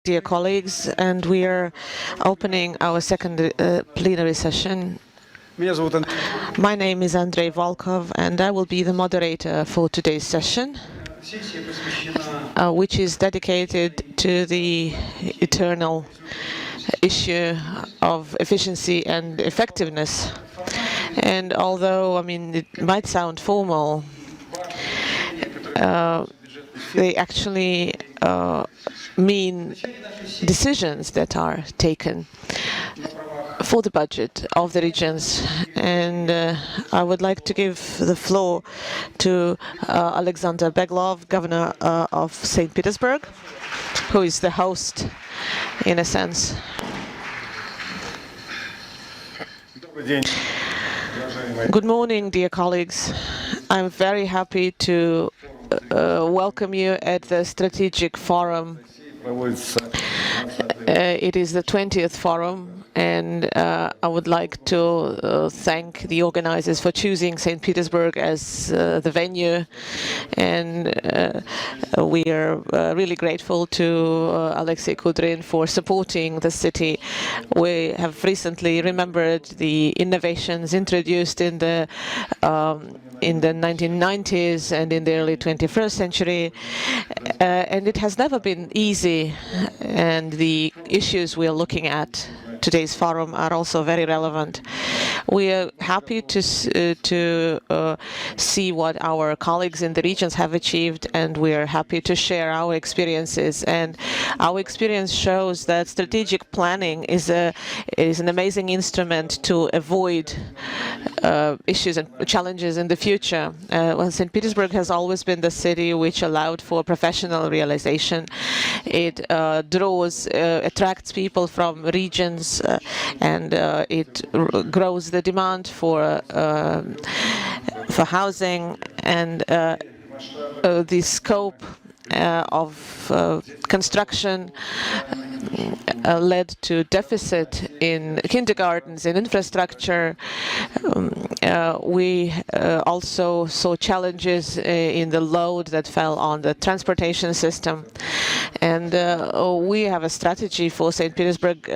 dear colleagues, and we are opening our second plenary session. My name is Andrei Volkov, and I will be the moderator for today's session, which is dedicated to the eternal issue of efficiency and effectiveness. And although, it might sound formal, they actually mean decisions that are taken for the budget of the regions. And I would like to give the floor to Alexander Beglov, Governor of St. Petersburg, who is the host, in a sense. Good morning, dear colleagues. I'm very happy to welcome you at the Strategic Forum. It is the 20th Forum, and I would like to thank the organizers for choosing St. Petersburg as the venue. And we are really grateful to Alexei Kudrin for supporting the city. We have recently remembered the innovations introduced in the 1990s and in the early 21st century, and it has never been easy, and the issues we are looking at today's forum are also very relevant. We are happy to see what our colleagues in the regions have achieved, and we are happy to share our experiences. And our experience shows that strategic planning is an amazing instrument to avoid issues and challenges in the future. Well, St. Petersburg has always been the city which allowed for professional realization. It attracts people from regions, and it grows the demand for housing, and the scope of construction led to deficit in kindergartens, in infrastructure. We also saw challenges in the load that fell on the transportation system. And we have a strategy for St. Petersburg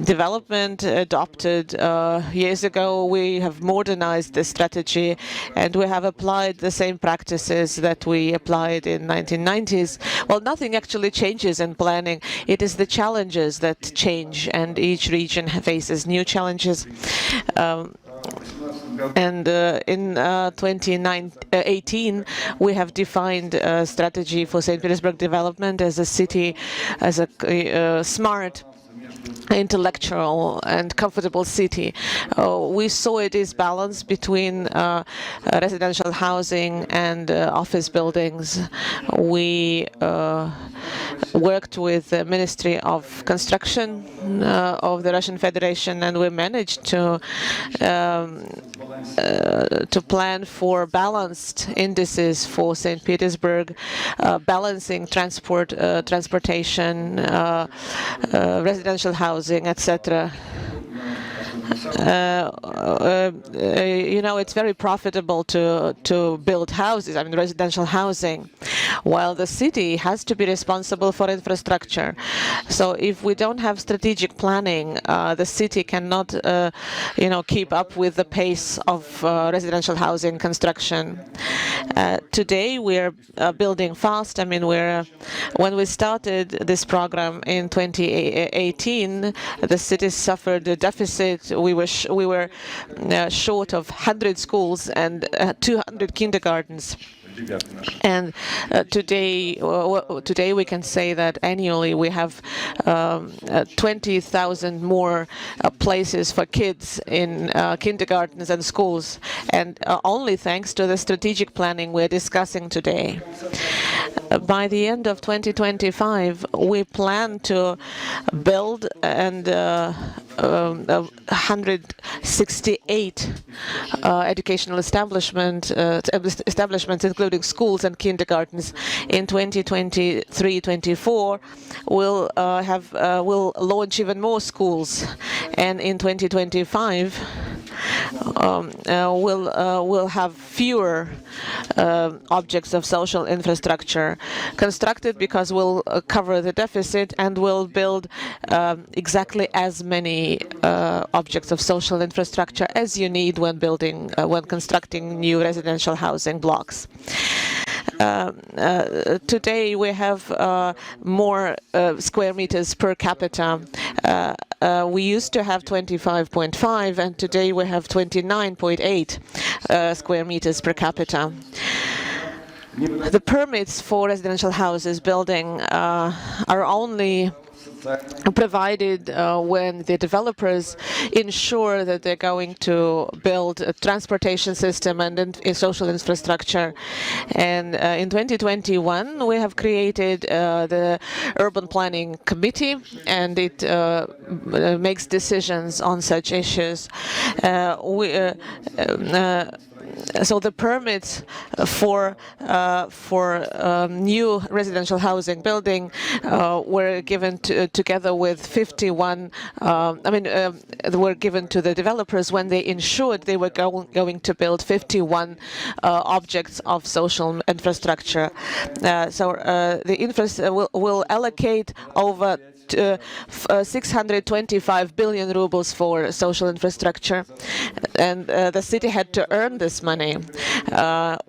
development adopted years ago. We have modernized the strategy, and we have applied the same practices that we applied in 1990s. Well, nothing actually changes in planning. It is the challenges that change, and each region faces new challenges. And in 2018, we have defined a strategy for St. Petersburg development as a city, as a smart, intellectual and comfortable city. We saw it is balance between residential housing and office buildings. We worked with the Ministry of Construction of the Russian Federation, and we managed to plan for balanced indices for St. Petersburg, balancing transportation, residential housing, etc. It's very profitable to build houses, residential housing, while the city has to be responsible for infrastructure. So if we don't have strategic planning, the city cannot, keep up with the pace of residential housing construction. Today we are building fast. When we started this program in 2018, the city suffered a deficit. We were short of 100 schools and 200 kindergartens. And today we can say that annually we have 20,000 more places for kids in kindergartens and schools, and only thanks to the strategic planning we're discussing today. By the end of 2025, we plan to build 168 educational establishments, including schools and kindergartens. In 2023-24, we'll launch even more schools, and in 2025 will have fewer objects of social infrastructure constructed, because we'll cover the deficit and will build exactly as many objects of social infrastructure as you need when constructing new residential housing blocks. Today we have more square meters per capita. We used to have 25.5, and today we have 29.8 square meters per capita. The permits for residential houses building are only provided when the developers ensure that they're going to build a transportation system and social infrastructure. And in 2021, we have created the Urban Planning Committee, and it makes decisions on such issues. So the permits for new residential housing building were given together with 51. Were given to the developers when they ensured they were going to build 51 objects of social infrastructure. The will allocate over 625 billion rubles for social infrastructure, and the city had to earn this money.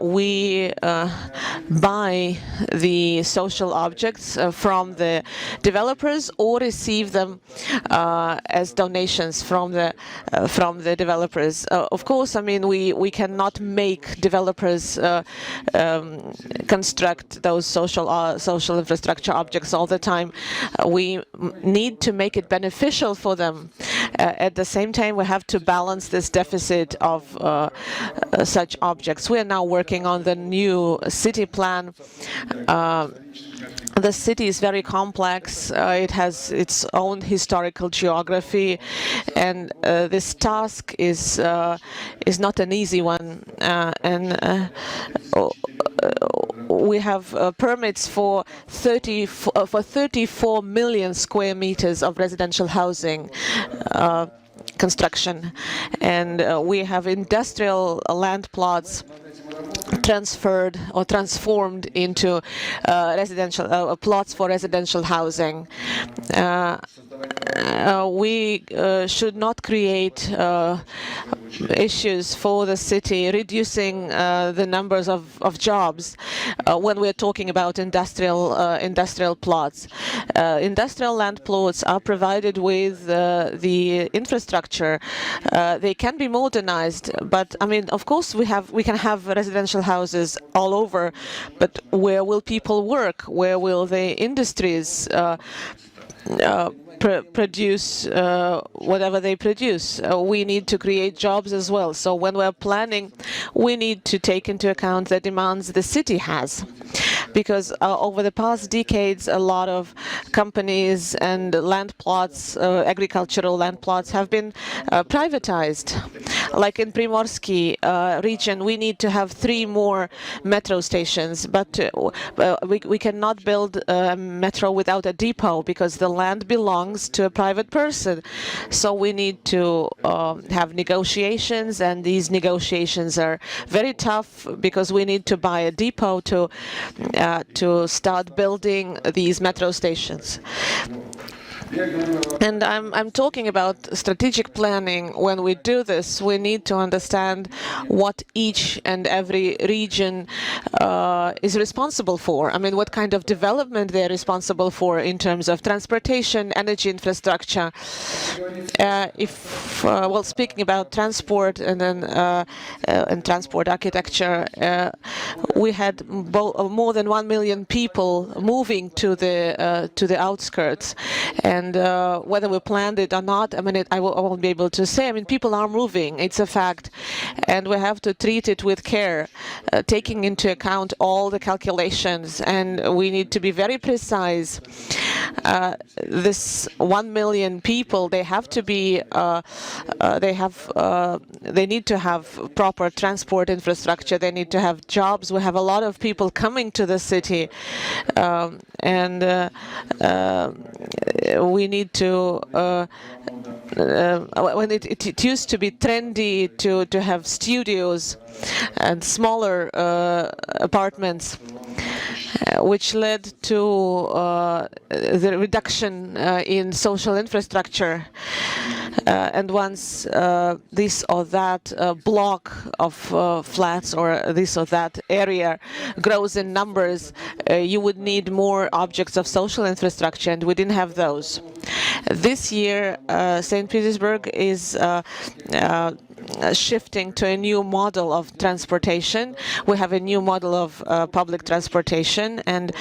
We buy the social objects from the developers or receive them as donations from the developers. Of course, we cannot make developers construct those social infrastructure objects all the time. We need to make it beneficial for them. At the same time, we have to balance this deficit of such objects. We are now working on the new city plan. The city is very complex. It has its own historical geography, and this task is not an easy one. We have permits for 34 million square meters of residential housing construction, and we have industrial land plots transferred or transformed into residential plots for residential housing. We should not create issues for the city, reducing the numbers of jobs when we're talking about industrial plots. Industrial land plots are provided with the infrastructure. They can be modernized, but of course we can have residential houses all over, but where will people work? Where will the industries produce whatever they produce? We need to create jobs as well. So when we're planning, we need to take into account the demands the city has. Because over the past decades, a lot of companies and land plots, agricultural land plots, have been privatized. Like in Primorsky region, we need to have 3 more metro stations, but we cannot build a metro without a depot, because the land belongs to a private person. So we need to have negotiations, and these negotiations are very tough, because we need to buy a depot to start building these metro stations. And I'm talking about strategic planning. When we do this, we need to understand what each and every region is responsible for. What kind of development they're responsible for in terms of transportation, energy infrastructure. Speaking about transport and then and transport architecture, we had more than 1 million people moving to the outskirts. And whether we planned it or not, I won't be able to say. People are moving. It's a fact. And we have to treat it with care, taking into account all the calculations. And we need to be very precise. This 1 million people, they have to be, they need to have proper transport infrastructure. They need to have jobs. We have a lot of people coming to the city. we need to when it used to be trendy to have studios and smaller apartments, which led to the reduction in social infrastructure. And once this or that block of flats or this or that area grows in numbers, you would need more objects of social infrastructure, and we didn't have those. This year, St. Petersburg is shifting to a new model of transportation. We have a new model of public transportation, and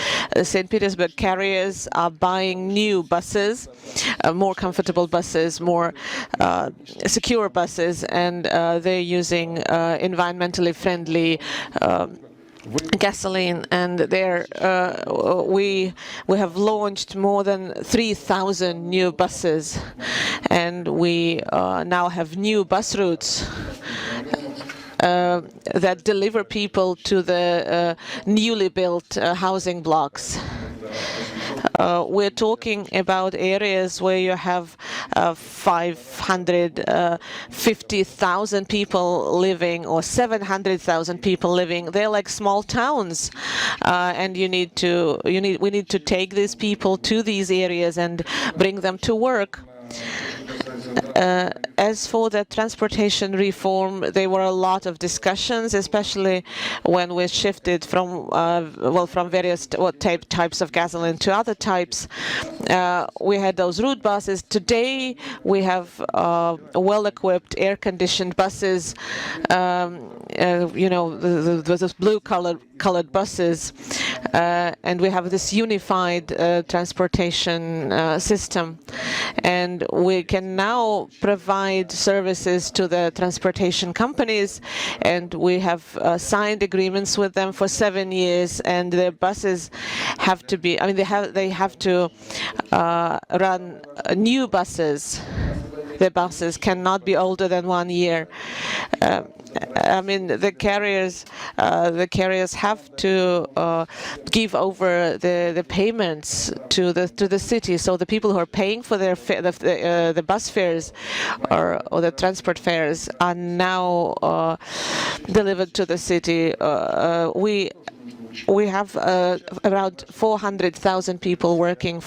St. Petersburg carriers are buying new buses, more comfortable buses, more secure buses, and they're using environmentally friendly gasoline, and there we have launched more than 3,000 new buses, and we now have new bus routes that deliver people to the newly built housing blocks. We're talking about areas where you have 550,000 people living or 700,000 people living. They're like small towns, and we need to take these people to these areas and bring them to work. As for the transportation reform, there were a lot of discussions, especially when we shifted from from various types of gasoline to other types. We had those route buses. Today, we have well-equipped, air-conditioned buses. Those blue-colored buses, and we have this unified transportation system, and we can now provide services to the transportation companies, and we have signed agreements with them for 7 years, and their buses have to be, they have to run new buses. The buses cannot be older than 1 year. The carriers have to give over the payments to the city. So the people who are paying for their the bus fares or the transport fares are now delivered to the city. We have around 400,000 people working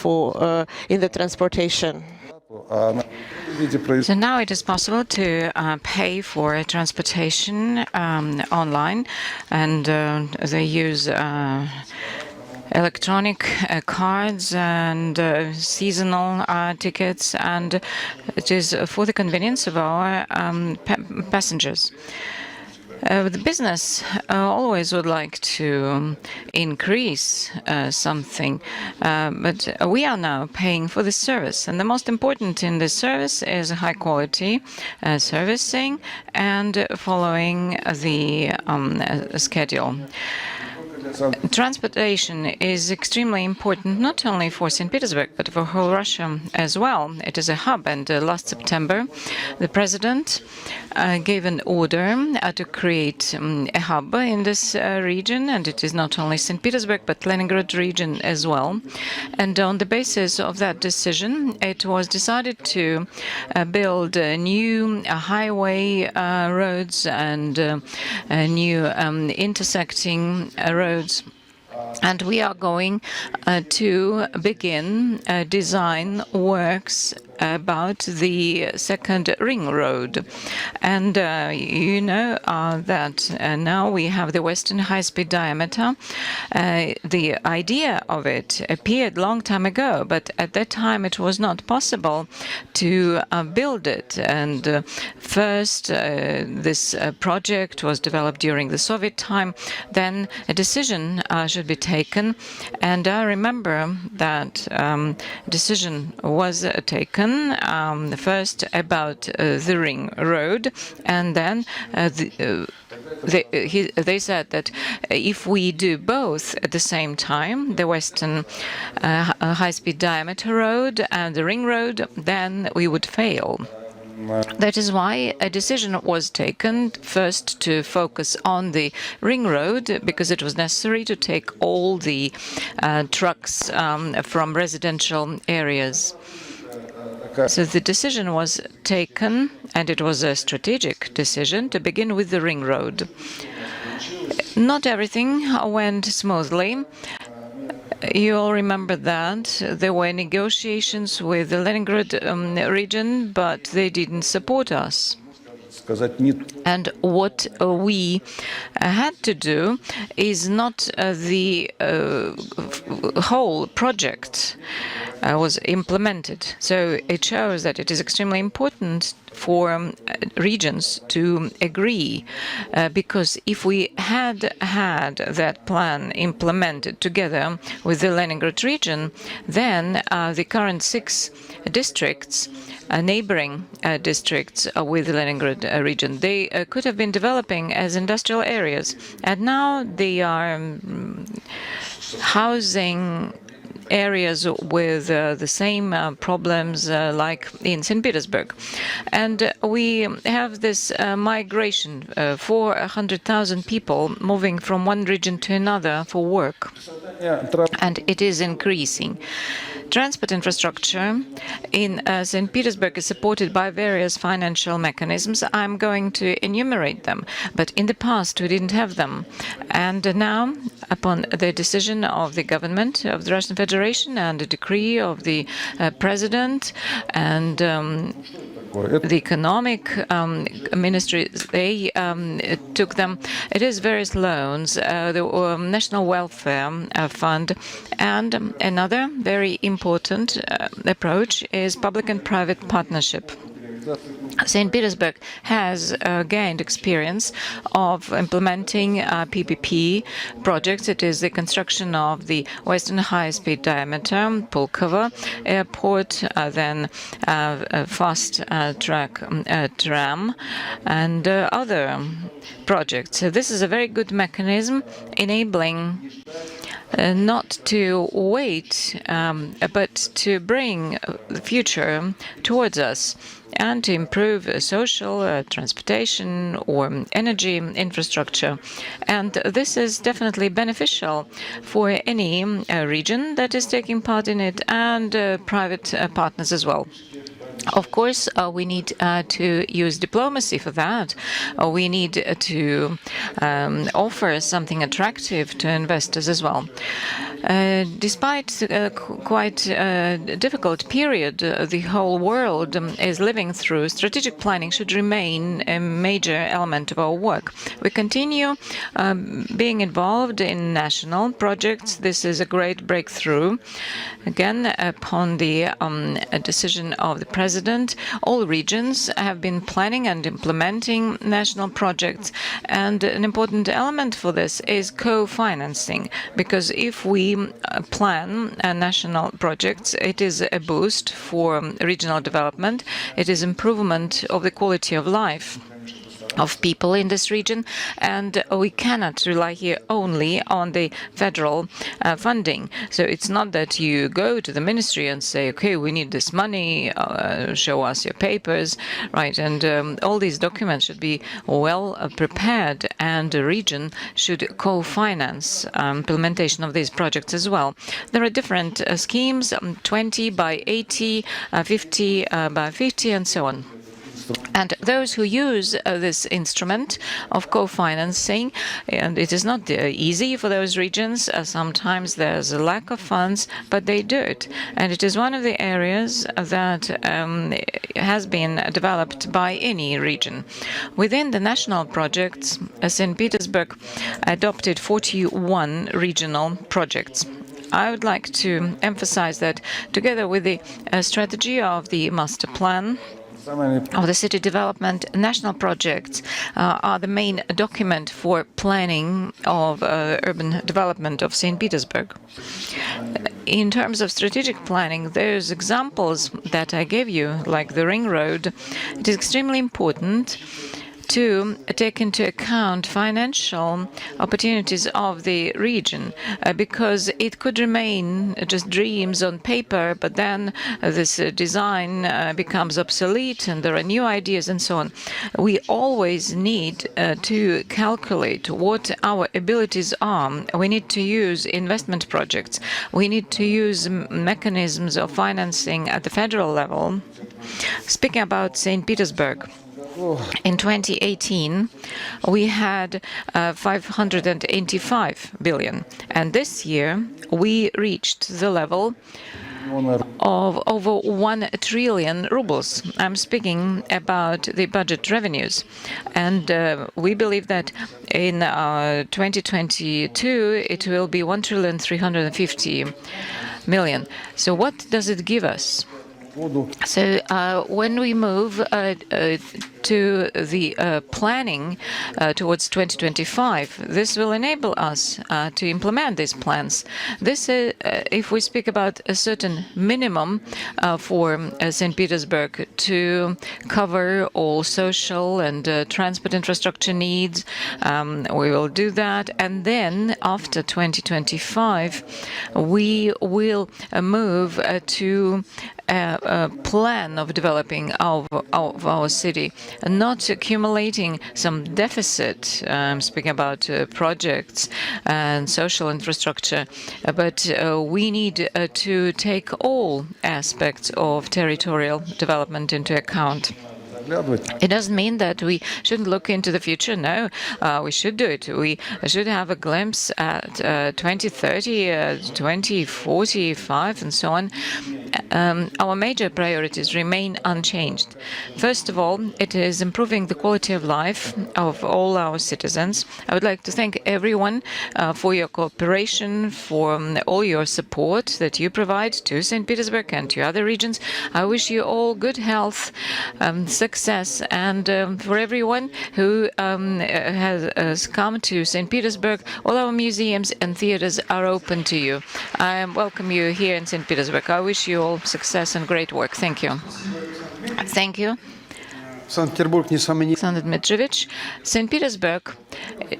in the transportation. So now it is possible to pay for transportation online, and they use electronic cards and seasonal tickets, and it is for the convenience of our passengers. The business always would like to increase something, but we are now paying for the service. And the most important in this service is high quality servicing and following the schedule. Transportation is extremely important, not only for St. Petersburg, but for whole Russia as well. It is a hub, and last September, the president gave an order to create a hub in this region, and it is not only St. Petersburg, but Leningrad region as well. And on the basis of that decision, it was decided to build new highway roads and new intersecting roads. And we are going to begin design works about the second ring road. And that now we have the western high-speed diameter. The idea of it appeared long time ago, but at that time it was not possible to build it. And first, this project was developed during the Soviet time. Then a decision should be taken. And I remember that decision was taken first about the ring road, and then they said that if we do both at the same time, the western high-speed diameter road and the ring road, then we would fail. That is why a decision was taken first to focus on the ring road, because it was necessary to take all the trucks from residential areas. So the decision was taken, and it was a strategic decision, to begin with the ring road. Not everything went smoothly. You all remember that there were negotiations with the Leningrad region, but they didn't support us. And what we had to do is not the whole project was implemented. So it shows that it is extremely important for regions to agree, because if we had that plan implemented together with the Leningrad region, then the current 6 districts, neighboring districts with the Leningrad region, they could have been developing as industrial areas, and now they are housing areas with the same problems like in St. Petersburg. And we have this migration, 400,000 people moving from one region to another for work, and it is increasing. Transport infrastructure in St. Petersburg is supported by various financial mechanisms. I'm going to enumerate them, but in the past we didn't have them. And now, upon the decision of the government of the Russian Federation and a decree of the president and the economic ministry, they took them. It is various loans, the National Welfare Fund, and another very important approach is public and private partnership. St. Petersburg has gained experience of implementing PPP projects. It is the construction of the Western High-Speed Diameter Pulkovo Airport, then fast-track tram, and other projects. So this is a very good mechanism enabling not to wait, but to bring the future towards us, and to improve social, transportation or energy infrastructure. And this is definitely beneficial for any region that is taking part in it, and private partners as well. Of course, we need to use diplomacy for that. We need to offer something attractive to investors as well. Despite quite a difficult period the whole world is living through, strategic planning should remain a major element of our work. We continue being involved in national projects. This is a great breakthrough. Again, upon the decision of the President, all regions have been planning and implementing national projects. And an important element for this is co-financing, because if we plan national projects, it is a boost for regional development. It is improvement of the quality of life of people in this region, and we cannot rely here only on the federal funding. So it's not that you go to the ministry and say, okay, we need this money, show us your papers, right? And all these documents should be well prepared, and the region should co-finance implementation of these projects as well. There are different schemes, 20 by 80, 50 by 50, and so on. And those who use this instrument of co-financing, and it is not easy for those regions, sometimes there's a lack of funds, but they do it. And it is one of the areas that has been developed by any region. Within the national projects, St. Petersburg adopted 41 regional projects. I would like to emphasize that together with the strategy of the master plan of the city development, national projects are the main document for planning of urban development of St. Petersburg. In terms of strategic planning, those examples that I gave you, like the ring road, it is extremely important to take into account financial opportunities of the region, because it could remain just dreams on paper, but then this design becomes obsolete and there are new ideas and so on. We always need to calculate what our abilities are. We need to use investment projects. We need to use mechanisms of financing at the federal level. Speaking about St. Petersburg, in 2018, we had 585 billion, and this year we reached the level of over 1 trillion rubles. I'm speaking about the budget revenues. And we believe that in 2022, it will be 1,350 million. So what does it give us? So when we move to the planning towards 2025, this will enable us to implement these plans. This, if we speak about a certain minimum for St. Petersburg to cover all social and transport infrastructure needs, we will do that. And then after 2025, we will move to a plan of developing our city, not accumulating some deficit, speaking about projects and social infrastructure, but we need to take all aspects of territorial development into account. It doesn't mean that we shouldn't look into the future. No, we should do it. We should have a glimpse at 2030, 2045, and so on. Our major priorities remain unchanged. First of all, it is improving the quality of life of all our citizens. I would like to thank everyone for your cooperation, for all your support that you provide to St. Petersburg and to other regions. I wish you all good health, success, and for everyone who has come to St. Petersburg, all our museums and theaters are open to you. I welcome you here in St. Petersburg. I wish you all success and great work. Thank you. Thank you. Alexander Dmitrovich. St. Petersburg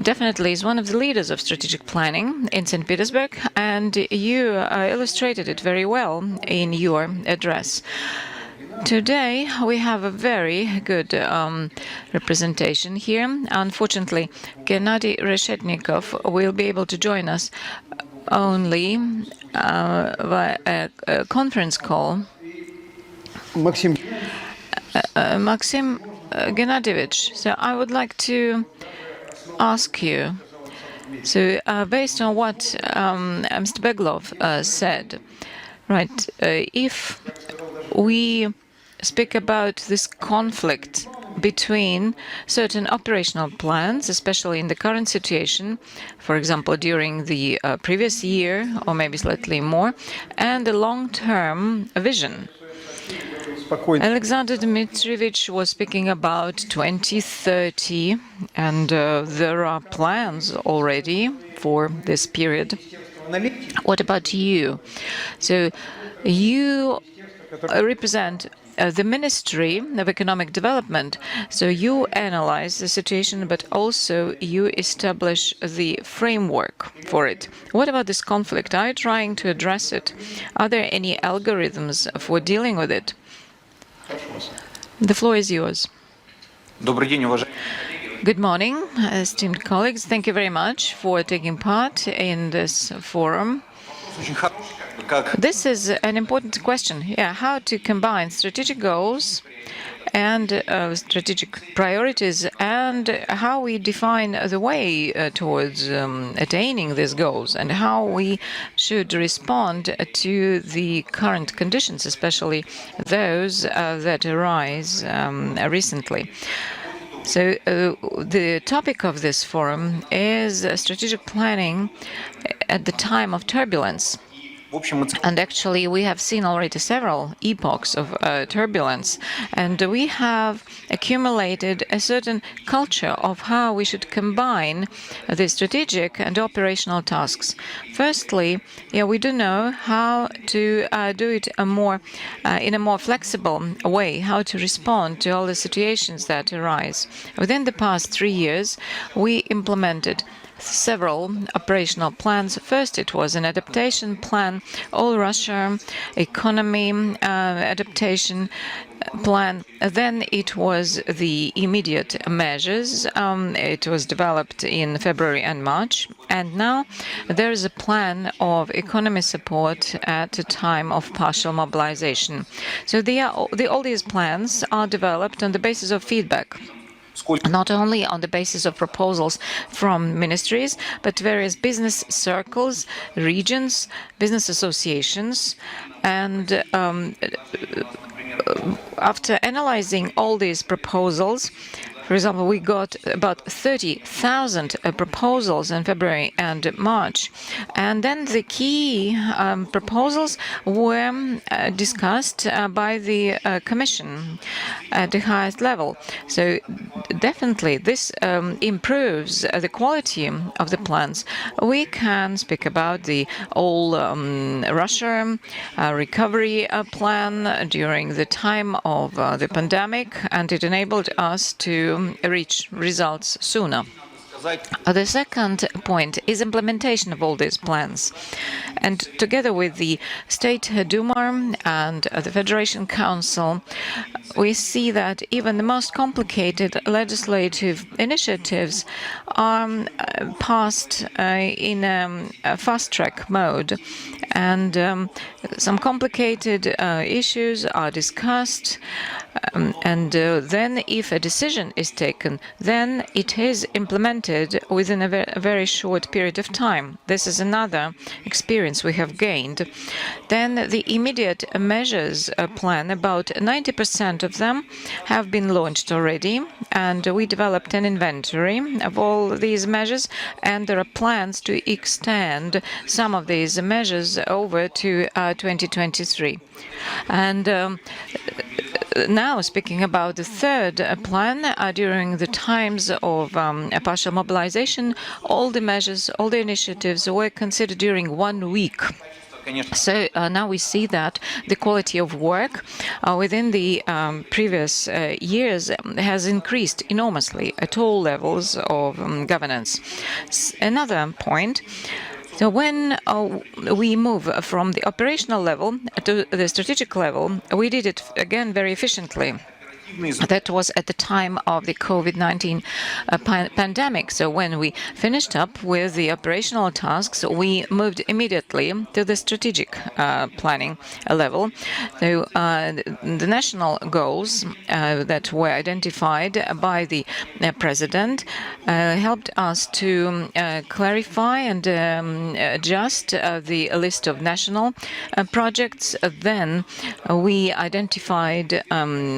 definitely is one of the leaders of strategic planning in St. Petersburg, and you illustrated it very well in your address. Today, we have a very good representation here. Unfortunately, Gennady Reshetnikov will be able to join us only via a conference call. Maxim Gennadyevich, so I would like to ask you, so based on what Mr. Beglov said, right, if we speak about this conflict between certain operational plans, especially in the current situation, for example, during the previous year, or maybe slightly more, and the long-term vision. Alexander Dmitrovich was speaking about 2030, and there are plans already for this period. What about you? So you represent the Ministry of Economic Development, so you analyze the situation, but also you establish the framework for it. What about this conflict? Are you trying to address it? Are there any algorithms for dealing with it? The floor is yours. Good morning, esteemed colleagues. Thank you very much for taking part in this forum. This is an important question. Yeah, how to combine strategic goals and strategic priorities, and how we define the way towards attaining these goals, and how we should respond to the current conditions, especially those that arise recently. So the topic of this forum is strategic planning at the time of turbulence. And actually, we have seen already several epochs of turbulence, and we have accumulated a certain culture of how we should combine the strategic and operational tasks. Firstly, we do know how to do it in a more flexible way, how to respond to all the situations that arise. Within the past 3 years, we implemented several operational plans. First, it was an adaptation plan, all Russia economy adaptation plan. Then it was the immediate measures. It was developed in February and March. And now there is a plan of economy support at a time of partial mobilization. So all these plans are developed on the basis of feedback, not only on the basis of proposals from ministries, but various business circles, regions, business associations. And after analyzing all these proposals, for example, we got about 30,000 proposals in February and March. And then the key proposals were discussed by the Commission at the highest level. So definitely this improves the quality of the plans. We can speak about the all Russia recovery plan during the time of the pandemic, and it enabled us to reach results sooner. The second point is implementation of all these plans. And together with the State Duma and the Federation Council, we see that even the most complicated legislative initiatives are passed in a fast-track mode. And some complicated issues are discussed. And then if a decision is taken, then it is implemented within a very short period of time. This is another experience we have gained. Then the immediate measures plan, about 90% of them have been launched already, and we developed an inventory of all these measures, and there are plans to extend some of these measures over to 2023. And now, speaking about the third plan, during the times of partial mobilization, all the measures, all the initiatives were considered during 1 week. So now we see that the quality of work within the previous years has increased enormously at all levels of governance. Another point. So when we move from the operational level to the strategic level, we did it again very efficiently. That was at the time of the COVID-19 pandemic. So when we finished up with the operational tasks, we moved immediately to the strategic planning level. So the national goals that were identified by the President helped us to clarify and adjust the list of national projects. Then we identified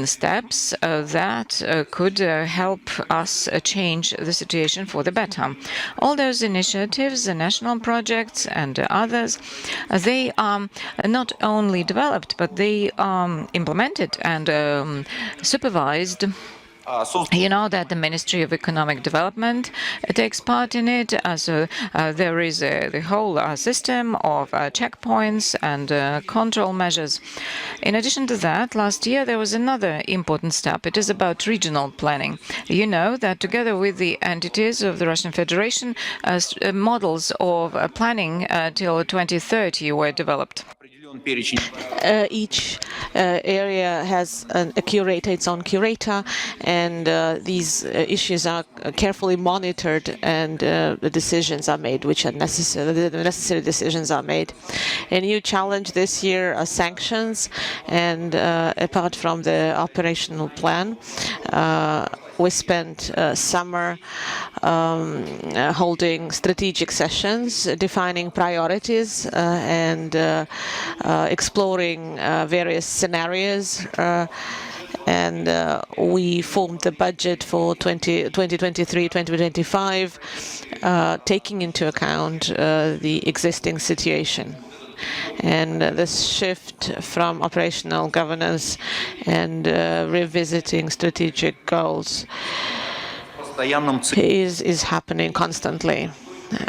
steps that could help us change the situation for the better. All those initiatives, the national projects and others, they are not only developed, but they are implemented and supervised. You know that the Ministry of Economic Development takes part in it. So there is the whole system of checkpoints and control measures. In addition to that, last year there was another important step. It is about regional planning. You know that together with the entities of the Russian Federation, models of planning till 2030 were developed. Each area has a curator, its own curator, and these issues are carefully monitored, and the decisions are made, which are necessary. The necessary decisions are made. A new challenge this year are sanctions, and apart from the operational plan, we spent summer holding strategic sessions, defining priorities, and exploring various scenarios. And we formed the budget for 2023-2025, taking into account the existing situation. And this shift from operational governance and revisiting strategic goals is happening constantly.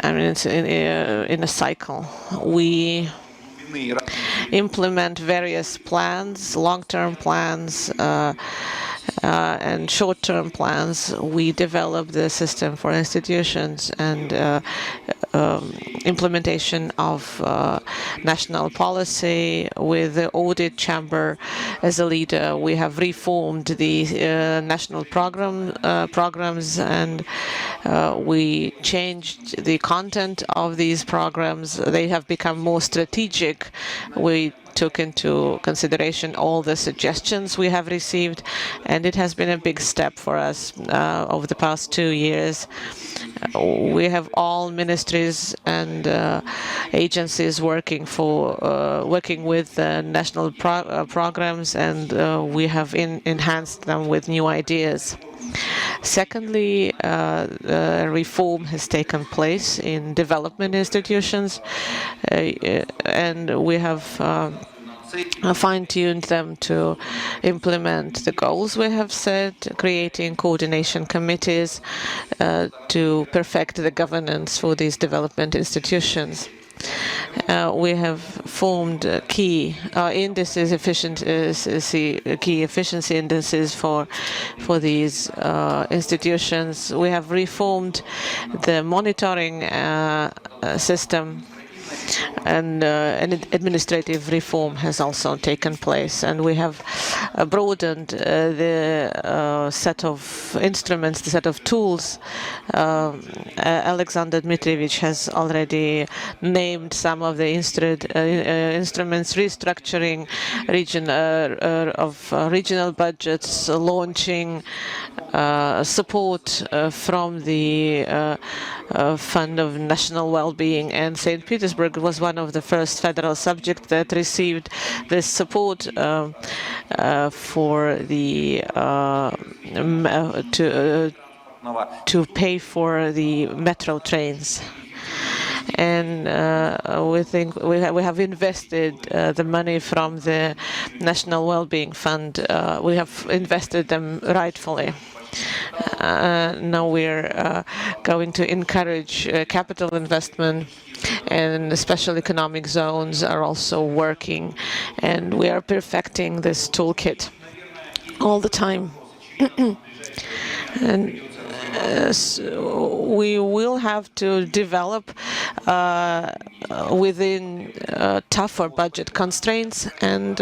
I mean, it's in a cycle. We implement various plans, long-term plans, and short-term plans. We develop the system for institutions and implementation of national policy with the audit chamber as a leader. We have reformed the national programs, and we changed the content of these programs. They have become more strategic. We took into consideration all the suggestions we have received, and it has been a big step for us over the past 2 years. We have all ministries and agencies working with national programs, and we have enhanced them with new ideas. Secondly, reform has taken place in development institutions, and we have fine-tuned them to implement the goals we have set, creating coordination committees to perfect the governance for these development institutions. We have formed key indices, key efficiency indices for these institutions. We have reformed the monitoring system, and an administrative reform has also taken place, and we have broadened the set of instruments, the set of tools. Alexander Dmitrievich has already named some of the instruments: restructuring regional budgets, launching support from the Fund of National Well-being, and St. Petersburg was one of the first federal subjects that received this support for the to pay for the metro trains. And we think we have invested the money from the National Well-being Fund. We have invested them rightfully. Now we're going to encourage capital investment, and special economic zones are also working, and we are perfecting this toolkit all the time. And we will have to develop within tougher budget constraints, and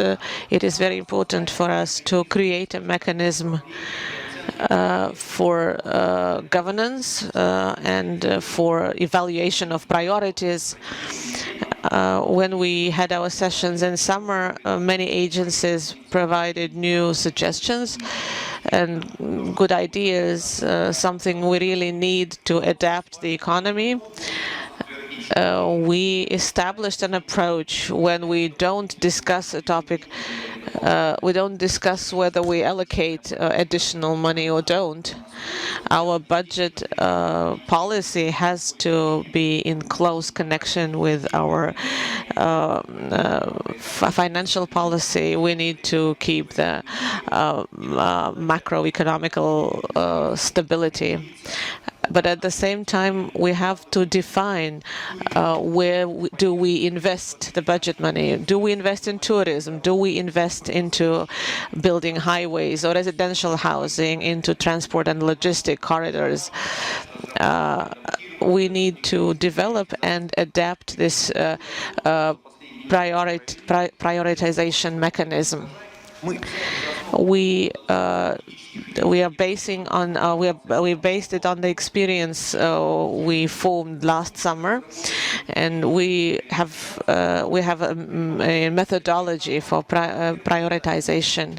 it is very important for us to create a mechanism for governance and for evaluation of priorities. When we had our sessions in summer, many agencies provided new suggestions and good ideas, something we really need to adapt the economy. We established an approach when we don't discuss a topic. We don't discuss whether we allocate additional money or don't. Our budget policy has to be in close connection with our financial policy. We need to keep the macroeconomical stability. But at the same time, we have to define where do we invest the budget money. Do we invest in tourism? Do we invest into building highways or residential housing, into transport and logistic corridors? We need to develop and adapt this prioritization mechanism. We based it on the experience we formed last summer, and we have a methodology for prioritization.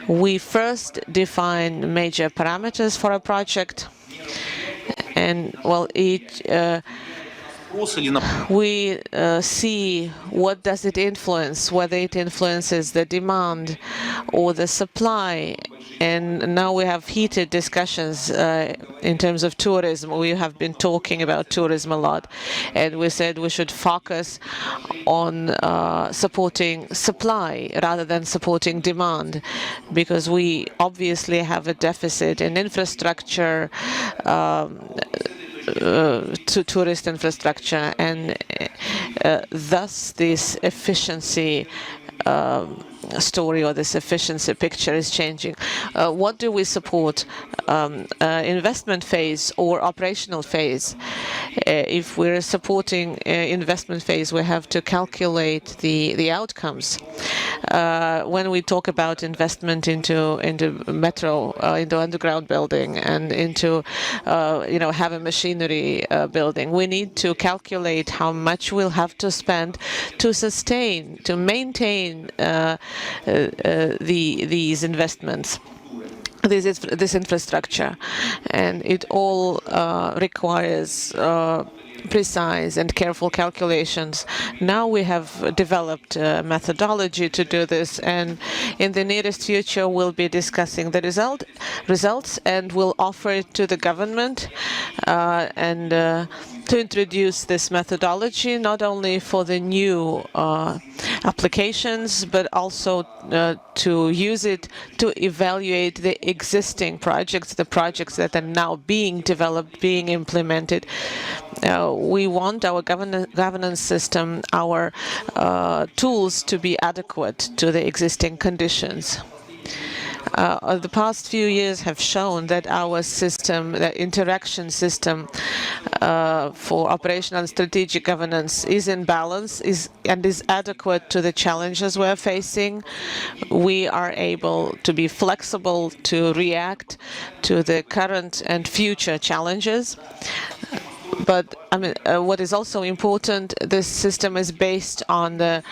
We first define major parameters for a project, and we see what does it influence, whether it influences the demand or the supply And now we have heated discussions in terms of tourism. We have been talking about tourism a lot, and we said we should focus on supporting supply rather than supporting demand, because we obviously have a deficit in infrastructure, to tourist infrastructure, and thus this efficiency story or this efficiency picture is changing. What do we support? Investment phase or operational phase? If we're supporting investment phase, we have to calculate the outcomes. When we talk about investment into metro, into underground building, and into heavy machinery building, we need to calculate how much we'll have to spend to sustain, to maintain these investments, this infrastructure, and it all requires precise and careful calculations. Now we have developed a methodology to do this, and in the nearest future we'll be discussing the results, and we'll offer it to the government and to introduce this methodology not only for the new applications, but also to use it to evaluate the existing projects, the projects that are now being developed, being implemented. We want our governance system, our tools to be adequate to the existing conditions. The past few years have shown that our system, the interaction system for operational and strategic governance, is in balance, and is adequate to the challenges we're facing. We are able to be flexible to react to the current and future challenges. But what is also important, this system is based on the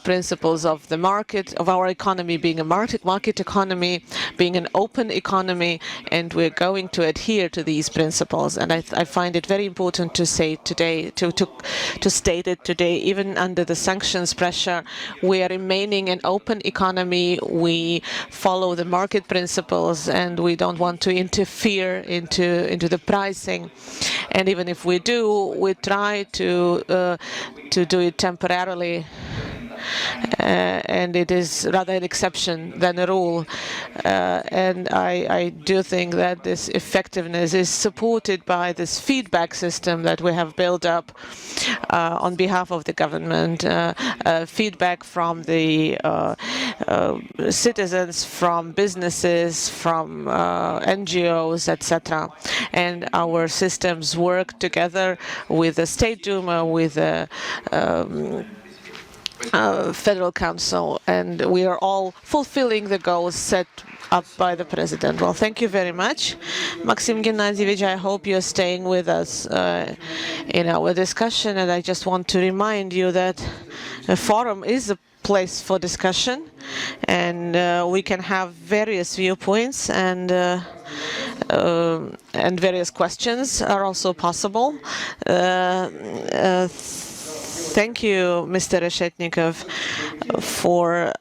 principles of the market, of our economy being a market economy, being an open economy, and we're going to adhere to these principles. And I find it very important to say today, to state it today, even under the sanctions pressure, we are remaining an open economy. We follow the market principles, and we don't want to interfere into the pricing. And even if we do, we try to do it temporarily, and it is rather an exception than a rule. And I do think that this effectiveness is supported by this feedback system that we have built up on behalf of the government, feedback from the citizens, from businesses, from NGOs, etc. And our systems work together with the State Duma, with the Federal Council, and we are all fulfilling the goals set up by the President. Well, thank you very much. Maxim Gennadievich, I hope you're staying with us in our discussion, and I just want to remind you that a forum is a place for discussion, and we can have various viewpoints, and various questions are also possible. Thank you, Mr. Reshetnikov, for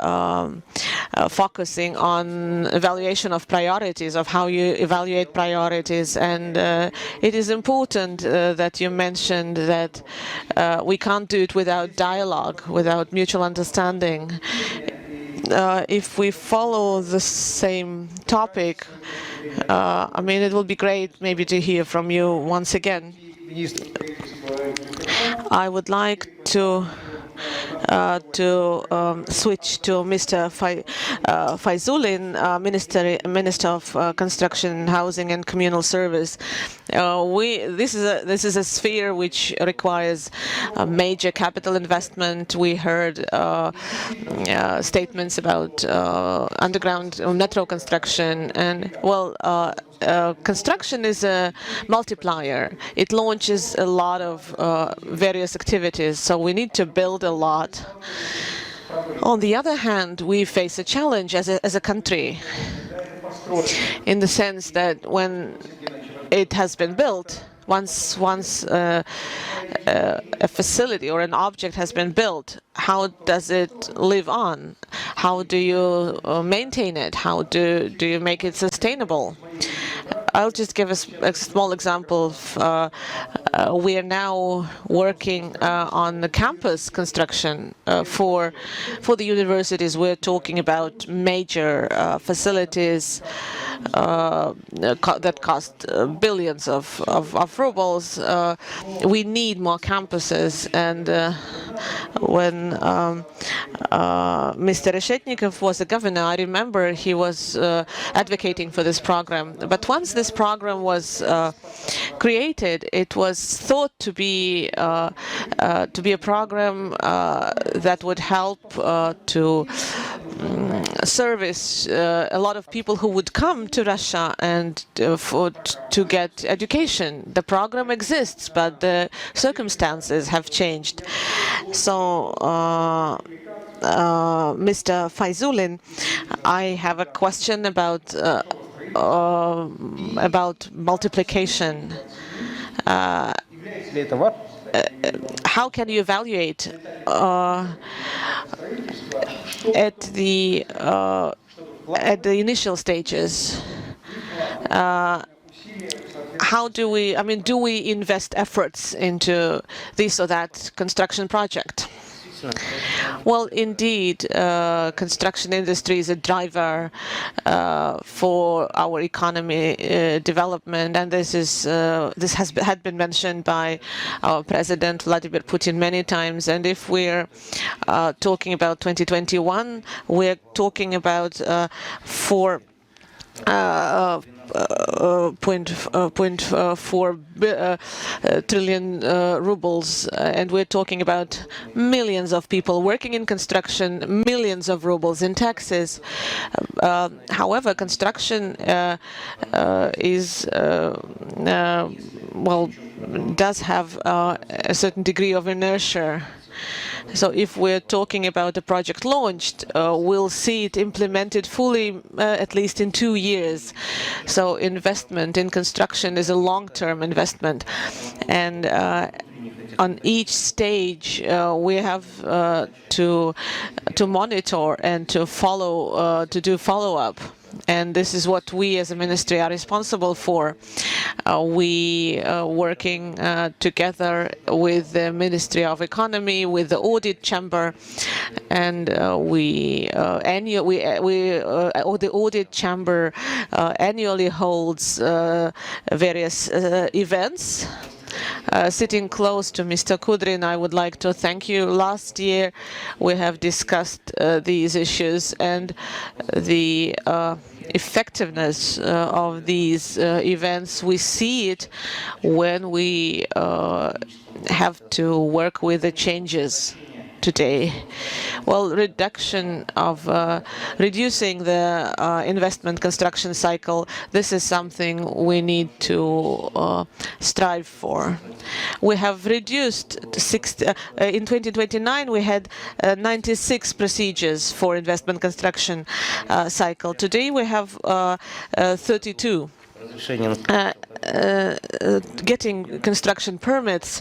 focusing on evaluation of priorities, of how you evaluate priorities. And it is important that you mentioned that we can't do it without dialogue, without mutual understanding. If we follow the same topic, it will be great maybe to hear from you once again. I would like to switch to Mr. Fayzulin, Minister of Construction, Housing and Communal Service. This is a sphere which requires major capital investment. We heard statements about underground metro construction, and construction is a multiplier. It launches a lot of various activities, so we need to build a lot. On the other hand, we face a challenge as a country, in the sense that when it has been built, once a facility or an object has been built, how does it live on? how do you maintain it? How do you make it sustainable? I'll just give a small example. We are now working on the campus construction for the universities. We're talking about major facilities that cost billions of rubles. We need more campuses, and when Mr. Reshetnikov was a governor, I remember he was advocating for this program. But once this program was created, it was thought to be a program that would help to service a lot of people who would come to Russia and to get education. The program exists, but the circumstances have changed. So, Mr. Faizulin, I have a question about multiplication. How can you evaluate at the initial stages? How do we? I mean, do we invest efforts into this or that construction project? Well, indeed, construction industry is a driver for our economy development, and this had been mentioned by our President Vladimir Putin many times. And if we're talking about 2021, we're talking about 4.4 trillion rubles, and we're talking about millions of people working in construction, millions of rubles in taxes. However, construction does have a certain degree of inertia. So if we're talking about a project launched, we'll see it implemented fully at least in 2 years. So investment in construction is a long-term investment. And on each stage, we have to monitor and to follow, to do follow-up. And this is what we as a ministry are responsible for. We are working together with the Ministry of Economy, with the Audit Chamber, and the Audit Chamber annually holds various events. Sitting close to Mr. Kudrin, I would like to thank you. Last year, we have discussed these issues, and the effectiveness of these events, we see it when we have to work with the changes today. Well, reducing the investment construction cycle, this is something we need to strive for. We have reduced in 2029 we had 96 procedures for investment construction cycle. Today we have 32. Getting construction permits,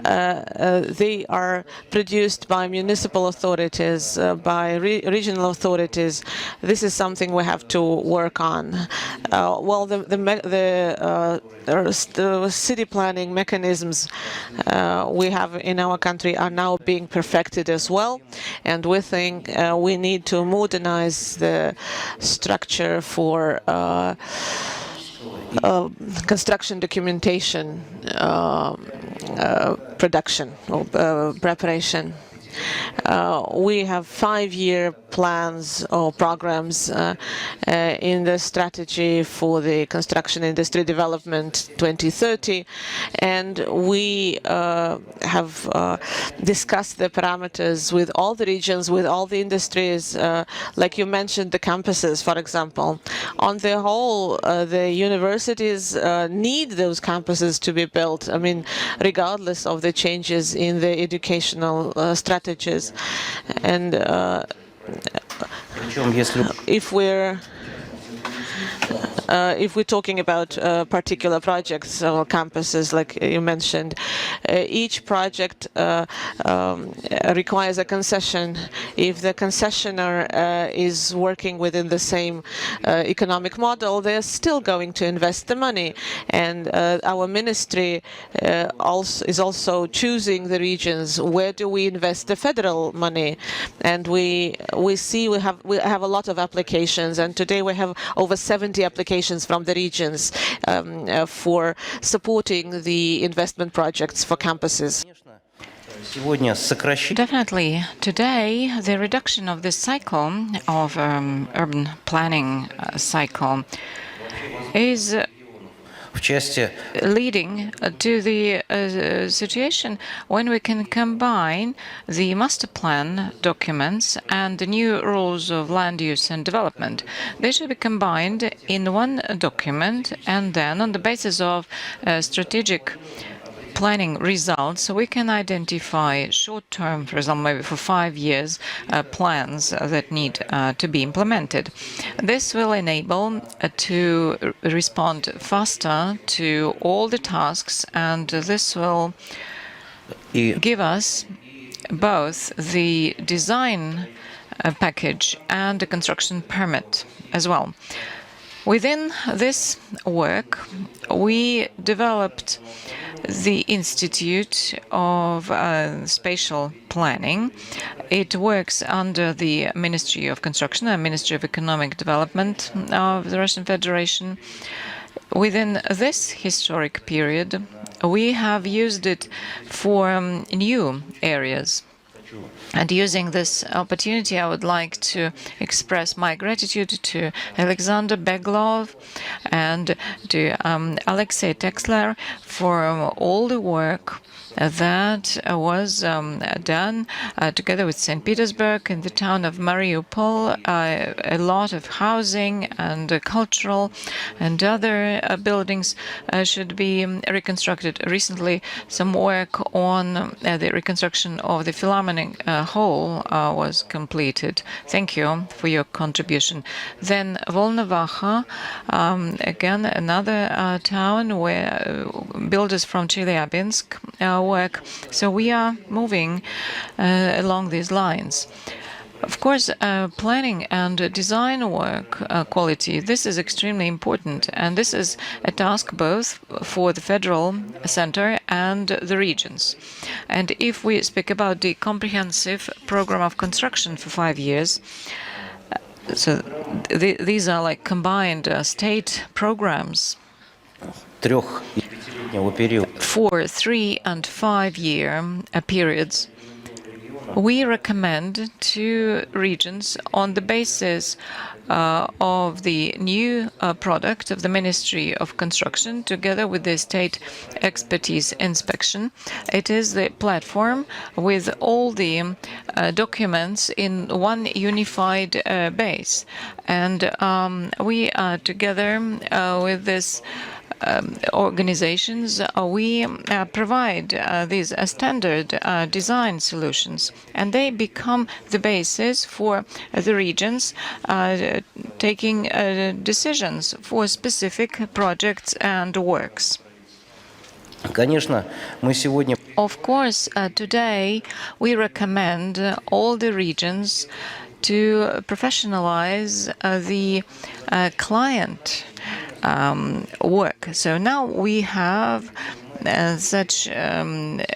they are produced by municipal authorities, by regional authorities. This is something we have to work on. Well, the city planning mechanisms we have in our country are now being perfected as well, and we think we need to modernize the structure for construction documentation production or preparation. We have 5-year plans or programs in the strategy for the construction industry development 2030, and we have discussed the parameters with all the regions, with all the industries, like you mentioned, the campuses, for example. On the whole, the universities need those campuses to be built, I mean, regardless of the changes in the educational strategies. And if we're if we're talking about particular projects or campuses, like you mentioned, each project requires a concession. If the concessionaire is working within the same economic model, they're still going to invest the money. And our ministry is also choosing the regions. Where do we invest the federal money? And we have a lot of applications, and today we have over 70 applications from the regions for supporting the investment projects for campuses. Definitely. Today, the reduction of this cycle of urban planning cycle is leading to the situation when we can combine the master plan documents and the new rules of land use and development. They should be combined in one document, and then on the basis of strategic planning results, we can identify short-term, for example, maybe for 5 years, plans that need to be implemented. This will enable to respond faster to all the tasks, and this will give us both the design package and the construction permit as well. Within this work, we developed the Institute of Spatial Planning. It works under the Ministry of Construction and Ministry of Economic Development of the Russian Federation. Within this historic period, we have used it for new areas. And using this opportunity, I would like to express my gratitude to Alexander Beglov and to Alexei Texler for all the work that was done together with St. Petersburg in the town of Mariupol. A lot of housing and cultural and other buildings should be reconstructed. Recently, some work on the reconstruction of the Philharmonic Hall was completed. Thank you for your contribution. Then Volnovakha, again, another town where builders from Chelyabinsk work. So we are moving along these lines. Of course, planning and design work quality, this is extremely important, and this is a task both for the federal center and the regions. And if we speak about the comprehensive program of construction for 5 years, so these are like combined state programs for 3 and 5 year periods. We recommend to regions on the basis of the new product of the Ministry of Construction together with the state expertise inspection. It is the platform with all the documents in one unified base. And we are together with this organizations, we provide these standard design solutions, and they become the basis for the regions taking decisions for specific projects and works. Of course, today we recommend all the regions to professionalize the client work. So now we have such a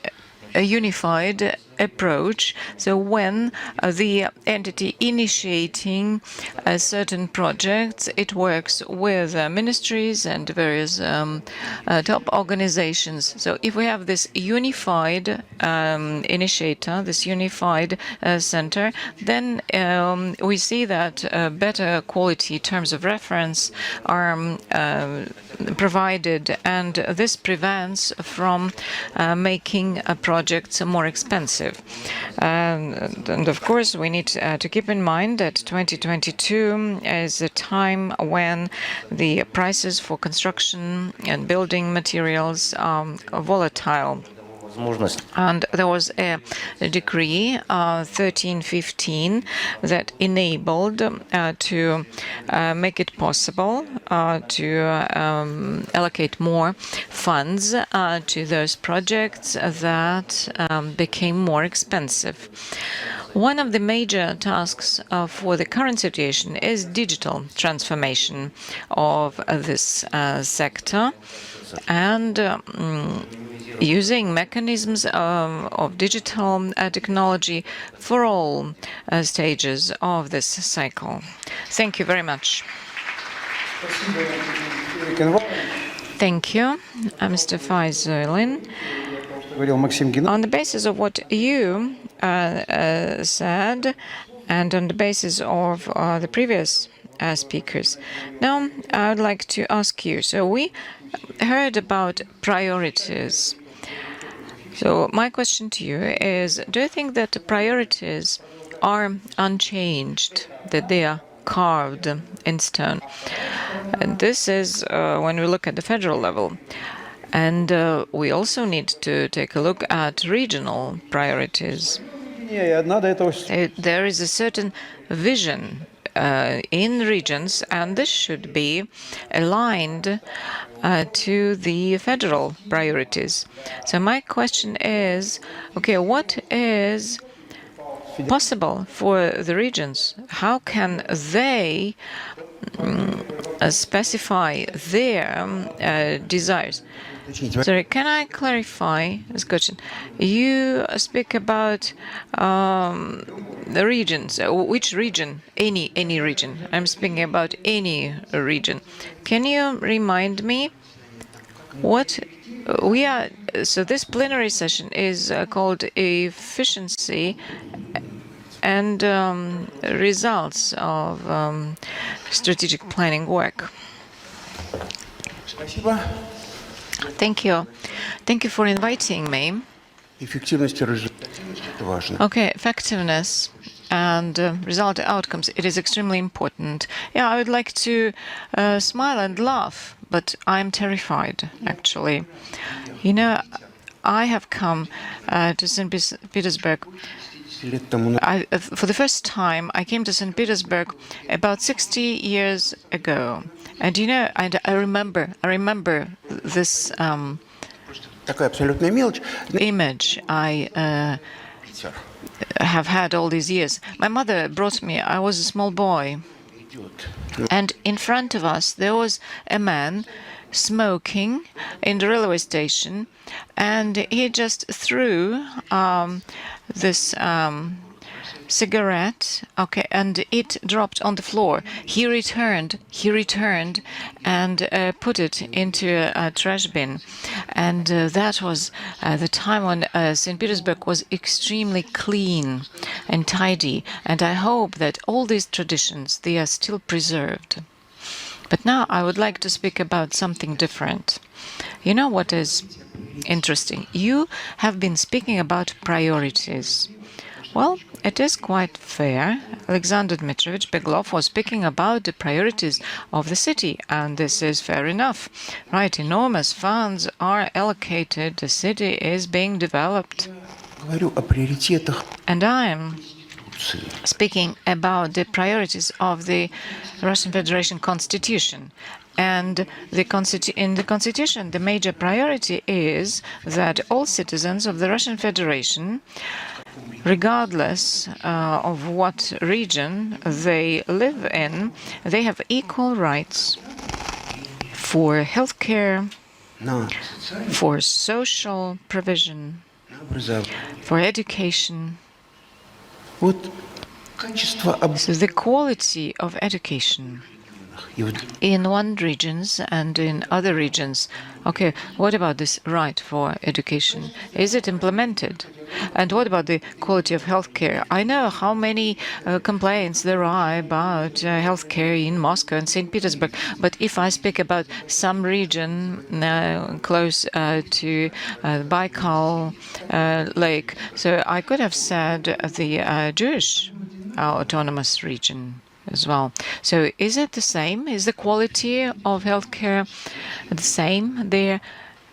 unified approach. So when the entity initiating certain projects, it works with ministries and various top organizations. So if we have this unified initiator, this unified center, then we see that better quality terms of reference are provided, and this prevents from making projects more expensive. And of course, we need to keep in mind that 2022 is a time when the prices for construction and building materials are volatile. And there was a decree 1315 that enabled to make it possible to allocate more funds to those projects that became more expensive. One of the major tasks for the current situation is digital transformation of this sector and using mechanisms of digital technology for all stages of this cycle. Thank you very much. Thank you, Mr. Faizullin. On the basis of what you said, and on the basis of the previous speakers, now I would like to ask you. So we heard about priorities. So my question to you is, do you think that the priorities are unchanged, that they are carved in stone? And this is when we look at the federal level. And we also need to take a look at regional priorities. There is a certain vision in regions, and this should be aligned to the federal priorities. So my question is, okay, what is possible for the regions? How can they specify their desires? Sorry, can I clarify this question? You speak about the regions. Which region? Any region. I'm speaking about any region. Can you remind me what we are? So this plenary session is called efficiency and results of strategic planning work. Thank you. Thank you for inviting me. Okay, effectiveness and result outcomes, it is extremely important. Yeah, I would like to smile and laugh, but I'm terrified, actually. You know, I have come to St. Petersburg. For the first time, I came to St. Petersburg about 60 years ago. And you know, I remember this image I have had all these years. My mother brought me, I was a small boy, and in front of us there was a man smoking in the railway station, and he just threw this cigarette, okay, and it dropped on the floor. He returned and put it into a trash bin. And that was the time when St. Petersburg was extremely clean and tidy. And I hope that all these traditions, they are still preserved. But now I would like to speak about something different. You know what is interesting? You have been speaking about priorities. Well, it is quite fair. Alexander Dmitrovich Beglov was speaking about the priorities of the city, and this is fair enough. Right, enormous funds are allocated, the city is being developed. And I am speaking about the priorities of the Russian Federation Constitution. And in the Constitution, the major priority is that all citizens of the Russian Federation, regardless of what region they live in, they have equal rights for healthcare, for social provision, for education. So the quality of education in one regions and in other regions. Okay, what about this right for education? Is it implemented? And what about the quality of healthcare? I know how many complaints there are about healthcare in Moscow and St. Petersburg, but if I speak about some region close to Baikal Lake, so I could have said the Jewish autonomous region as well. So is it the same? Is the quality of healthcare the same there?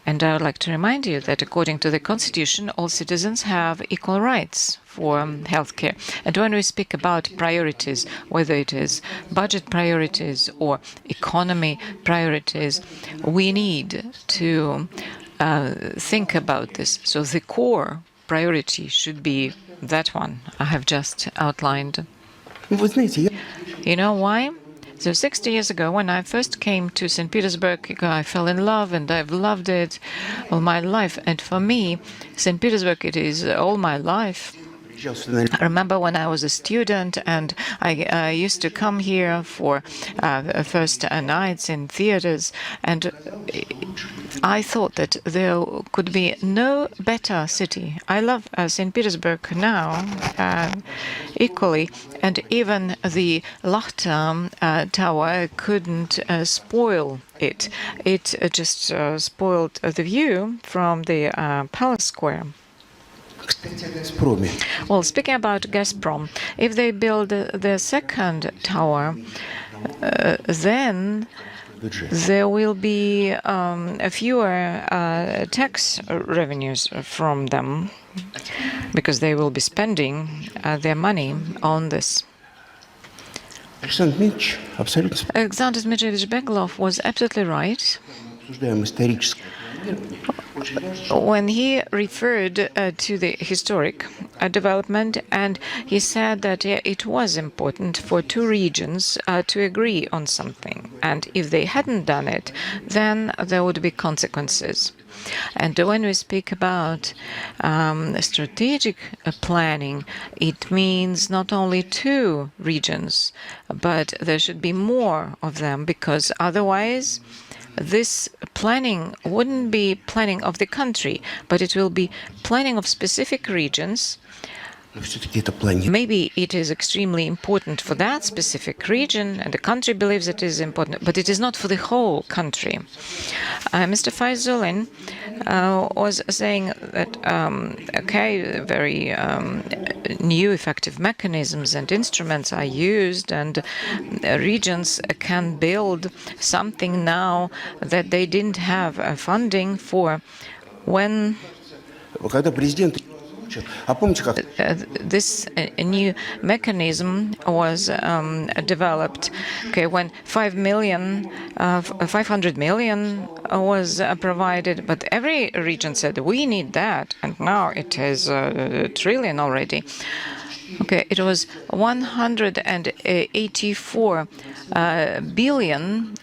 And I would like to remind you that according to the Constitution, all citizens have equal rights for healthcare. And when we speak about priorities, whether it is budget priorities or economy priorities, we need to think about this. So the core priority should be that one I have just outlined. You know why? So 60 years ago, when I first came to St. Petersburg, I fell in love, and I've loved it all my life. And for me, St. Petersburg, it is all my life. I remember when I was a student, and I used to come here for first nights in theaters, and I thought that there could be no better city. I love St. Petersburg now equally, and even the Lahta Tower couldn't spoil it. It just spoiled the view from the Palace Square. Well, speaking about Gazprom, if they build the second tower, then there will be fewer tax revenues from them, because they will be spending their money on this. Alexander Dmitrievich Beglov was absolutely right when he referred to the historic development, and he said that it was important for two regions to agree on something, and if they hadn't done it, then there would be consequences. And when we speak about strategic planning, it means not only two regions, but there should be more of them, because otherwise this planning wouldn't be planning of the country, but it will be planning of specific regions. Maybe it is extremely important for that specific region, and the country believes it is important, but it is not for the whole country. Mr. Faizulin was saying that, okay, very new effective mechanisms and instruments are used, and regions can build something now that they didn't have funding for. When this new mechanism was developed, okay, when 500 million was provided, but every region said we need that, and now it is a trillion already. Okay, it was 184 billion,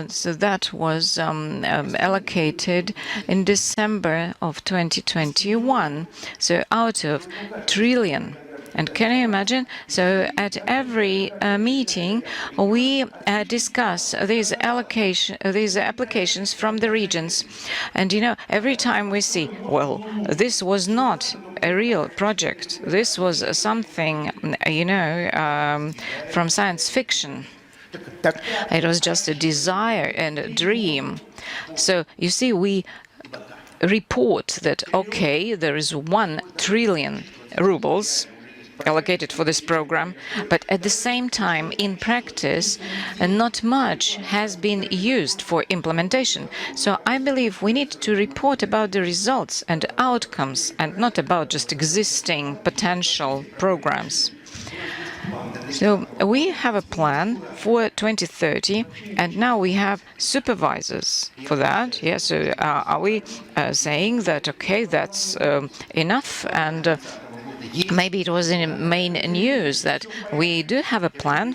so that was allocated in December of 2021. So out of trillion. And can you imagine? So at every meeting, we discuss these applications from the regions. And, you know, every time we see, well, this was not a real project. This was something, you know, from science fiction. It was just a desire and a dream. So, you see, we report that, okay, there is 1 trillion rubles allocated for this program, but at the same time, in practice, not much has been used for implementation. So I believe we need to report about the results and outcomes, and not about just existing potential programs. So we have a plan for 2030, and now we have supervisors for that. Yes, so are we saying that, okay, that's enough? And maybe it was in main news that we do have a plan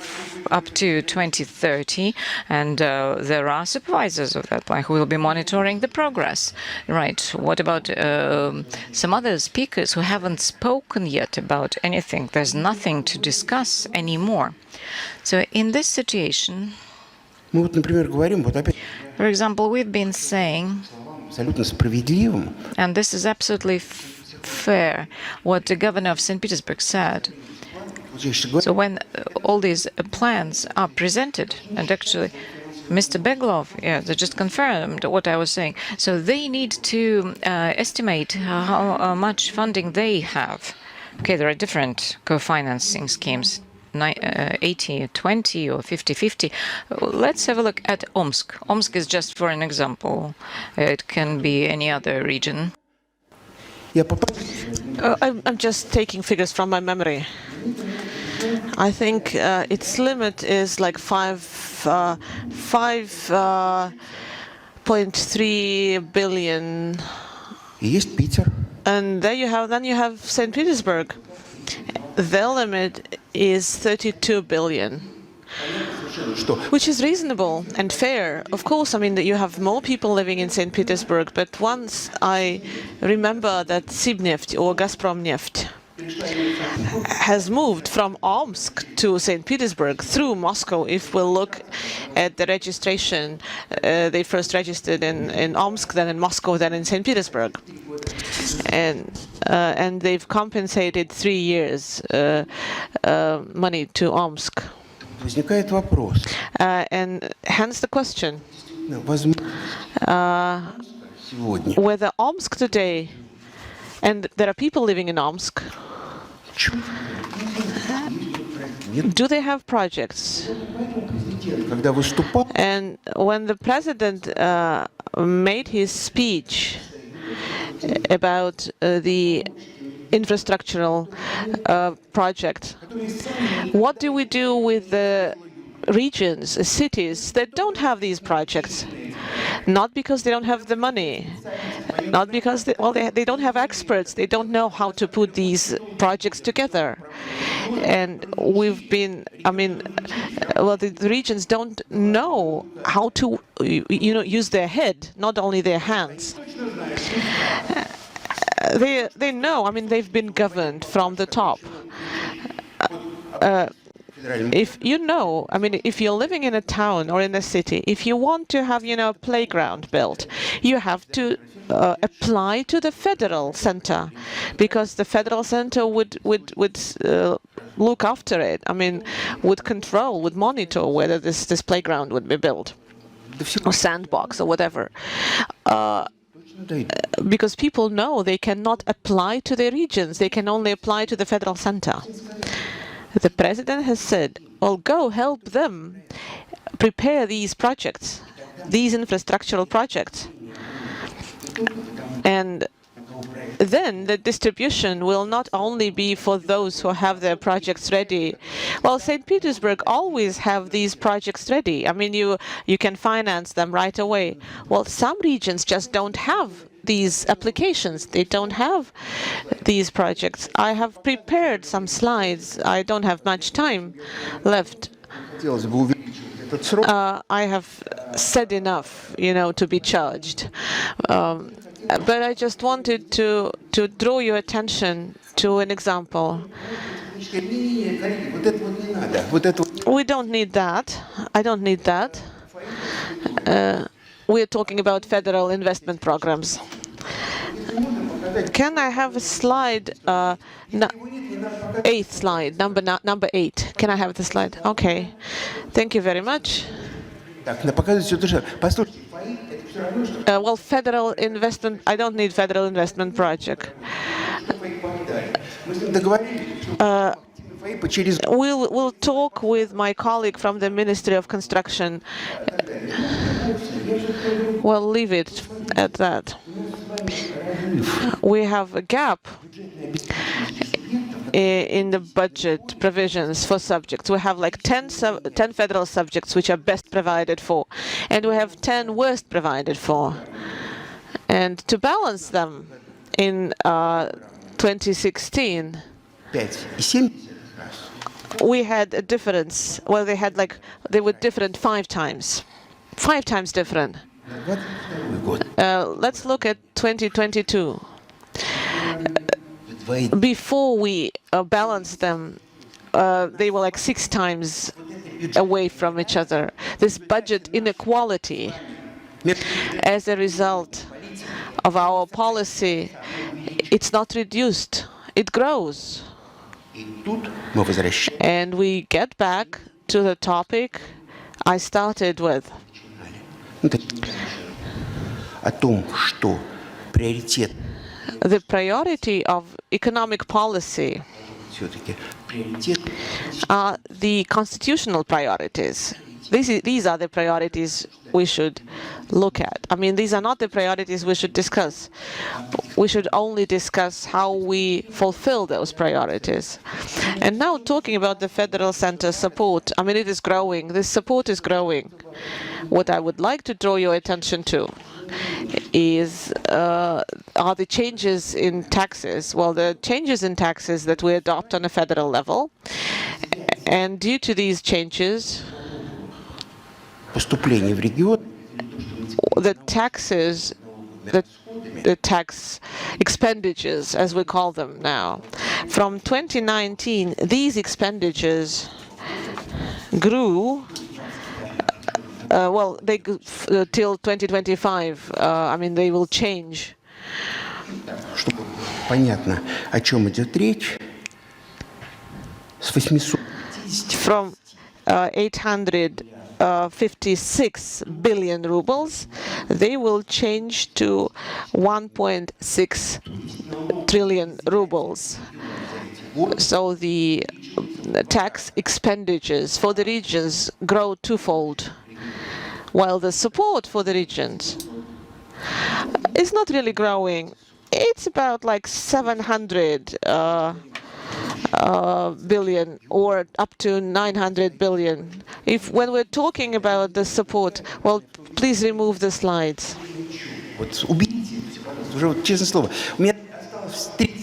up to 2030, and there are supervisors of that plan who will be monitoring the progress. Right. What about some other speakers who haven't spoken yet about anything? There's nothing to discuss anymore. So in this situation, for example, we've been saying, and this is absolutely fair, what the governor of St. Petersburg said. So when all these plans are presented, and actually Mr. Beglov, they just confirmed what I was saying. So they need to estimate how much funding they have. Okay, there are different co-financing schemes. 80-20 or 50-50. Let's have a look at Omsk. Omsk is just for an example. It can be any other region. I'm just taking figures from my memory. I think its limit is like 5.3 billion. And then you have St. Petersburg. Their limit is 32 billion. Which is reasonable and fair. Of course, I mean, that you have more people living in St. Petersburg, but once I remember that Sibneft or Gazpromneft has moved from Omsk to St. Petersburg through Moscow. If we look at the registration, they first registered in Omsk, then in Moscow, then in St. Petersburg. And they've compensated 3 years money to Omsk. And hence the question, whether Omsk today, and there are people living in Omsk, do they have projects? And when the president made his speech about the infrastructural project, what do we do with the regions, cities that don't have these projects? Not because they don't have the money, not because they don't have experts, they don't know how to put these projects together. And we've been, the regions don't know how to, use their head, not only their hands. They know, they've been governed from the top. If if you're living in a town or in a city, if you want to have, a playground built, you have to apply to the federal center, because the federal center would look after it. Would control, would monitor whether this playground would be built, or sandbox or whatever. Because people know they cannot apply to their regions, they can only apply to the federal center. The president has said, well, go help them prepare these projects, these infrastructural projects. And then the distribution will not only be for those who have their projects ready. Well, St. Petersburg always have these projects ready. You can finance them right away. Well, some regions just don't have these applications. They don't have these projects. I have prepared some slides. I don't have much time left. I have said enough, to be charged. But I just wanted to draw your attention to an example. We don't need that. I don't need that. We're talking about federal investment programs. Can I have a slide, eighth slide, number 8? Can I have the slide? Okay. Thank you very much. Well, federal investment, I don't need federal investment project. We'll talk with my colleague from the Ministry of Construction. Well, leave it at that. We have a gap in the budget provisions for subjects. We have like 10 federal subjects which are best provided for, and we have 10 worst provided for. And to balance them in 2016, we had a difference. Well, they were different 5 times. 5 times different. Let's look at 2022. Before we balanced them, they were like 6 times away from each other. This budget inequality, as a result of our policy, it's not reduced, it grows. And we get back to the topic I started with. The priority of economic policy are the constitutional priorities. These are the priorities we should look at. I mean, these are not the priorities we should discuss. We should only discuss how we fulfill those priorities. And now talking about the federal center support, I mean, it is growing. This support is growing. What I would like to draw your attention to is are the changes in taxes. Well, the changes in taxes that we adopt on a federal level. And due to these changes, поступления в регион the taxes, the tax expenditures, as we call them now, from 2019, these expenditures grew. Well, they till 2025. I mean, they will change. чтобы понятно, о чем идет речь, с 800 From 856 billion rubles, they will change to 1.6 trillion rubles. So the tax expenditures for the regions grow twofold, while the support for the regions is not really growing. It's about like 700 billion or up to 900 billion. When we're talking about the support, well, please remove the slides. Вот убедите, уже вот честное слово, у меня осталось 3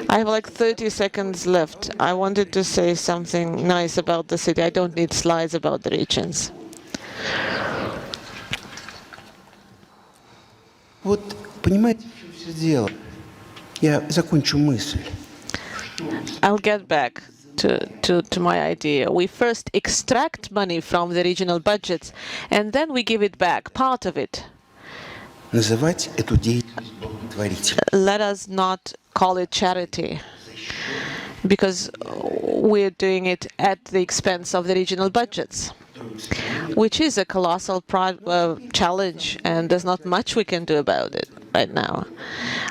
I have like 30 seconds left. I wanted to say something nice about the city. I don't need slides about the regions. Вот понимаете, в чем все дело? Я закончу мысль. I'll get back to my idea. We first extract money from the regional budgets, and then we give it back, part of it. Называть эту деятельность благотворительной. Let us not call it charity, because we're doing it at the expense of the regional budgets, which is a colossal challenge, and there's not much we can do about it right now.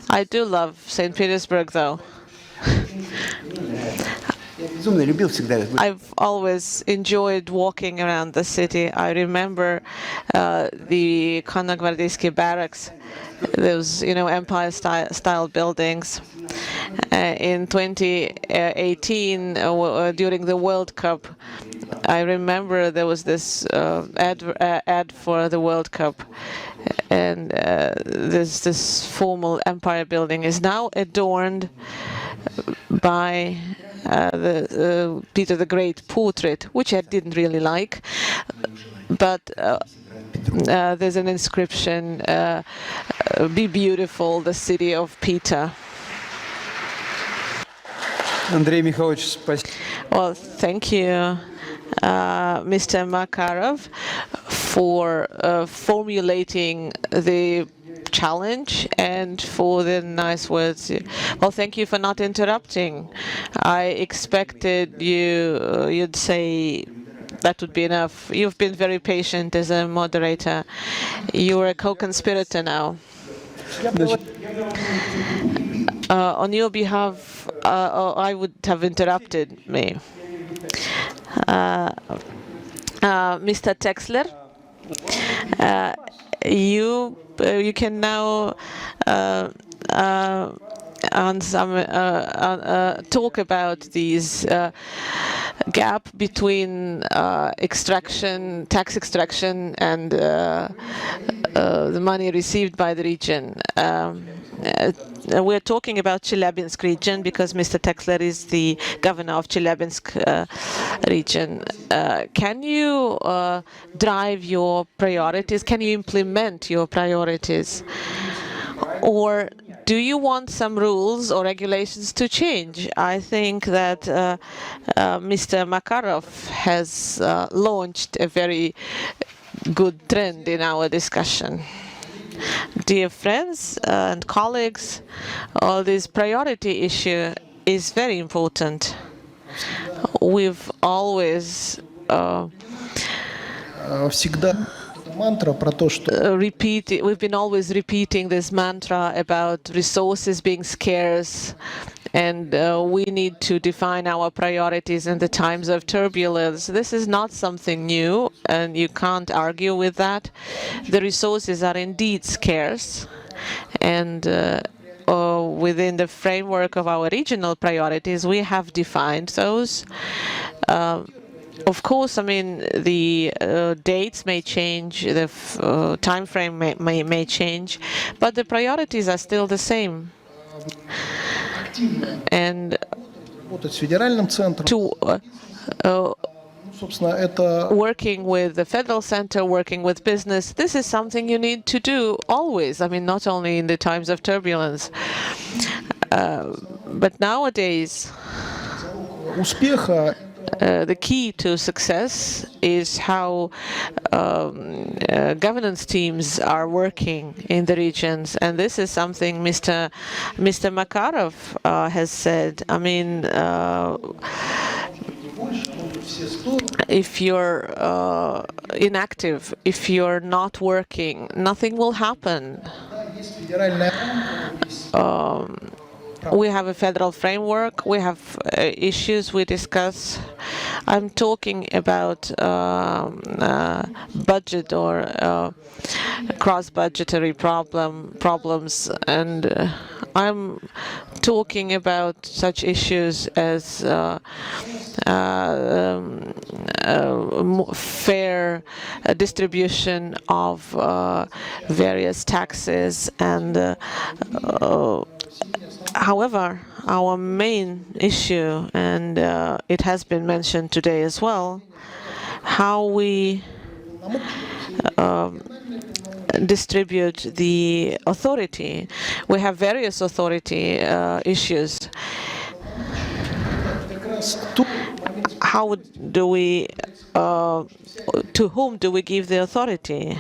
I do love St. Petersburg, though. Я безумно любил всегда. I've always enjoyed walking around the city. I remember the Konogvardeyski barracks, those, empire-style buildings. In 2018, during the World Cup, I remember there was this ad for the World Cup, and this formal empire building is now adorned by the Peter the Great portrait, which I didn't really like, but there's an inscription, "Be beautiful, the city of Peter." Андрей Михайлович, спасибо. Well, thank you, Mr. Makarov, for formulating the challenge and for the nice words. Well, thank you for not interrupting. I expected you'd say that would be enough. You've been very patient as a moderator. You're a co-conspirator now. On your behalf, I would have interrupted me. Mr. Texler, you can now talk about these gap between tax extraction, and the money received by the region. We're talking about Chelyabinsk region because Mr. Texler is the governor of Chelyabinsk region. Can you drive your priorities? Can you implement your priorities? Or do you want some rules or regulations to change? I think that Mr. Makarov has launched a very good trend in our discussion. Dear friends and colleagues, all this priority issue is very important. We've always всегда we've been always repeating this mantra about resources being scarce and we need to define our priorities in the times of turbulence. This is not something new, and you can't argue with that. The resources are indeed scarce, and within the framework of our regional priorities, we have defined those. Of course, I mean, the dates may change, the time frame may change, but the priorities are still the same. And working with the federal center, working with business, this is something you need to do always. I mean, not only in the times of turbulence, but nowadays, the key to success is how governance teams are working in the regions, and this is something Mr. Makarov has said. I mean, if you're inactive, if you're not working, nothing will happen. We have a federal framework, we have issues we discuss. I'm talking about budget or cross-budgetary problems, and I'm talking about such issues as fair distribution of various taxes, and however, our main issue, and it has been mentioned today as well, how we distribute the authority. We have various authority issues. How do we, to whom do we give the authority?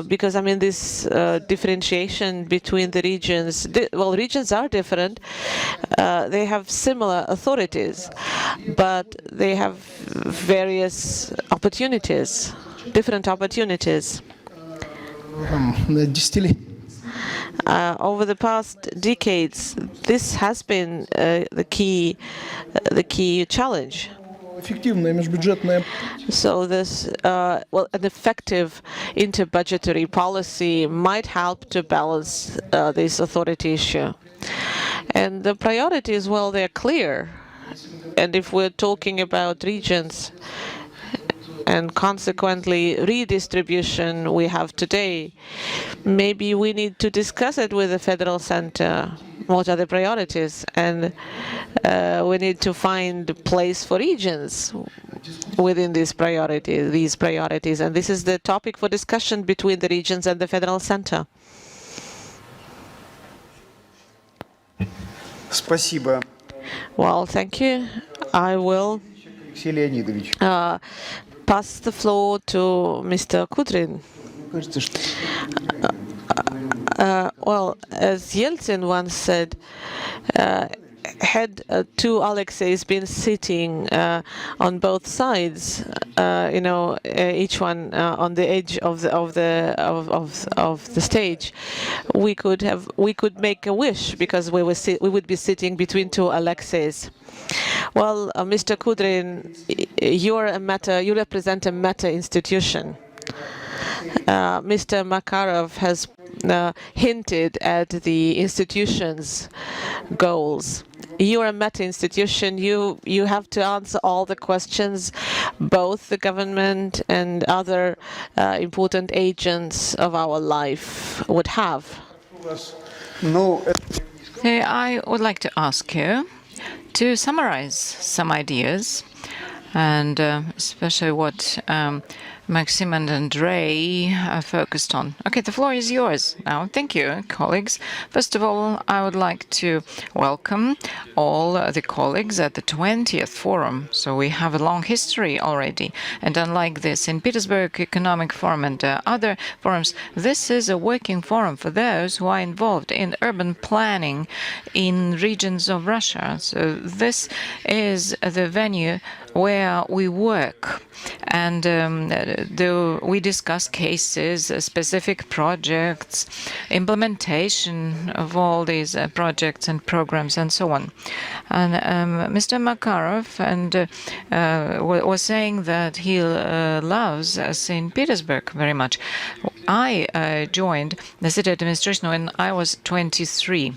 Because, I mean, this differentiation between the regions, well, regions are different. They have similar authorities, but they have various opportunities, different opportunities. Over the past decades, this has been the key challenge. So this, well, an effective interbudgetary policy might help to balance this authority issue. And the priorities, well, they're clear. And if we're talking about regions and consequently redistribution we have today, maybe we need to discuss it with the federal center. What are the priorities? And we need to find a place for regions within these priorities. And this is the topic for discussion between the regions and the federal center. Спасибо. Well, thank you. I will pass the floor to Mr. Kudrin. Well, as Yeltsin once said, had two Alexeys been sitting on both sides, you know, each one on the edge of the stage, we could make a wish, because we would be sitting between two Alexeys. Well, Mr. Kudrin, you represent a meta institution. Mr. Makarov has hinted at the institution's goals. You are a meta institution. You have to answer all the questions both the government and other important agents of our life would have. I would like to ask you to summarize some ideas, and especially what Maxim and Andrei focused on. Okay, the floor is yours now. Thank you, colleagues. First of all, I would like to welcome all the colleagues at the 20th Forum. So we have a long history already. And unlike this in Petersburg Economic Forum and other forums, this is a working forum for those who are involved in urban planning in regions of Russia. So this is the venue where we work and we discuss cases, specific projects, implementation of all these projects and programs, and so on. And Mr. Makarov was saying that he loves St. Petersburg very much. I joined the city administration when I was 23.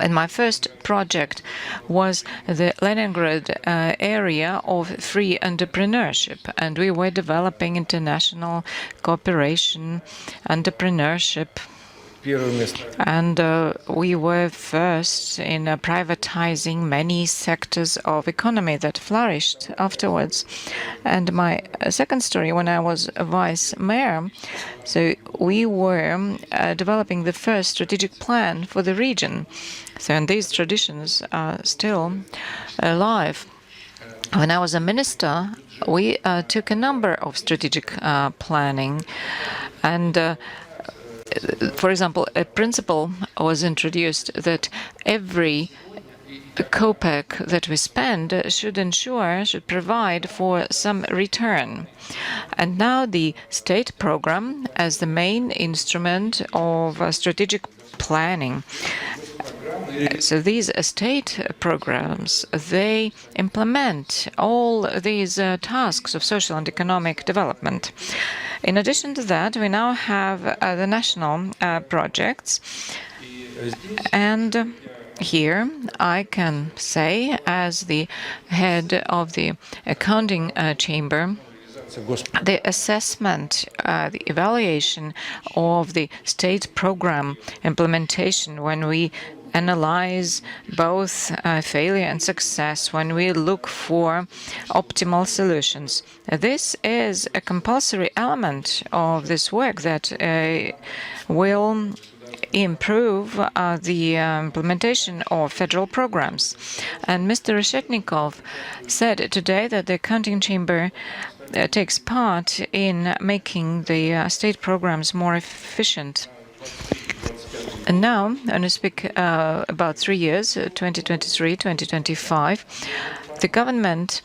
And my first project was the Leningrad area of free entrepreneurship, and we were developing international cooperation, entrepreneurship. And we were first in privatizing many sectors of economy that flourished afterwards. And my second story, when I was vice mayor, so we were developing the first strategic plan for the region. So, and these traditions are still alive. When I was a minister, we took a number of strategic planning, and for example, a principle was introduced that every kopeck that we spend should provide for some return. And now the state program as the main instrument of strategic planning. So these state programs, they implement all these tasks of social and economic development. In addition to that, we now have the national projects. And here I can say, as the head of the accounting chamber, the assessment, the evaluation of the state program implementation, when we analyze both failure and success, when we look for optimal solutions. This is a compulsory element of this work that will improve the implementation of federal programs. And Mr. Reshetnikov said today that the accounting chamber takes part in making the state programs more efficient. And now, I'm going to speak about 3 years, 2023, 2025. The government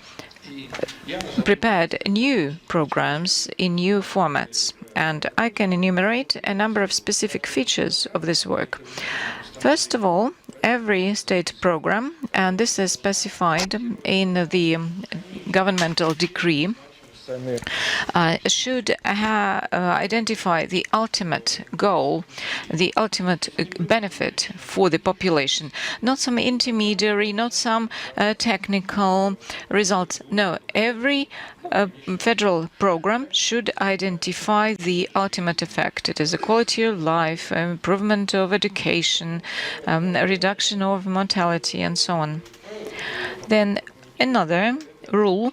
prepared new programs in new formats, and I can enumerate a number of specific features of this work. First of all, every state program, and this is specified in the governmental decree, should identify the ultimate goal, the ultimate benefit for the population, not some intermediary, not some technical results. No, every federal program should identify the ultimate effect. It is a quality of life, improvement of education, reduction of mortality, and so on. Then another rule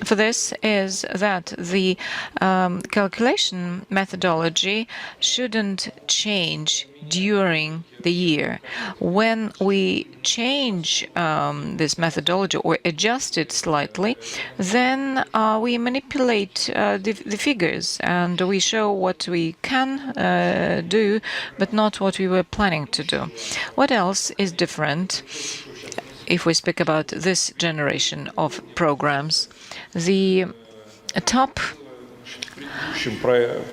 for this is that the calculation methodology shouldn't change during the year. When we change this methodology or adjust it slightly, then we manipulate the figures and we show what we can do, but not what we were planning to do. What else is different if we speak about this generation of programs? The top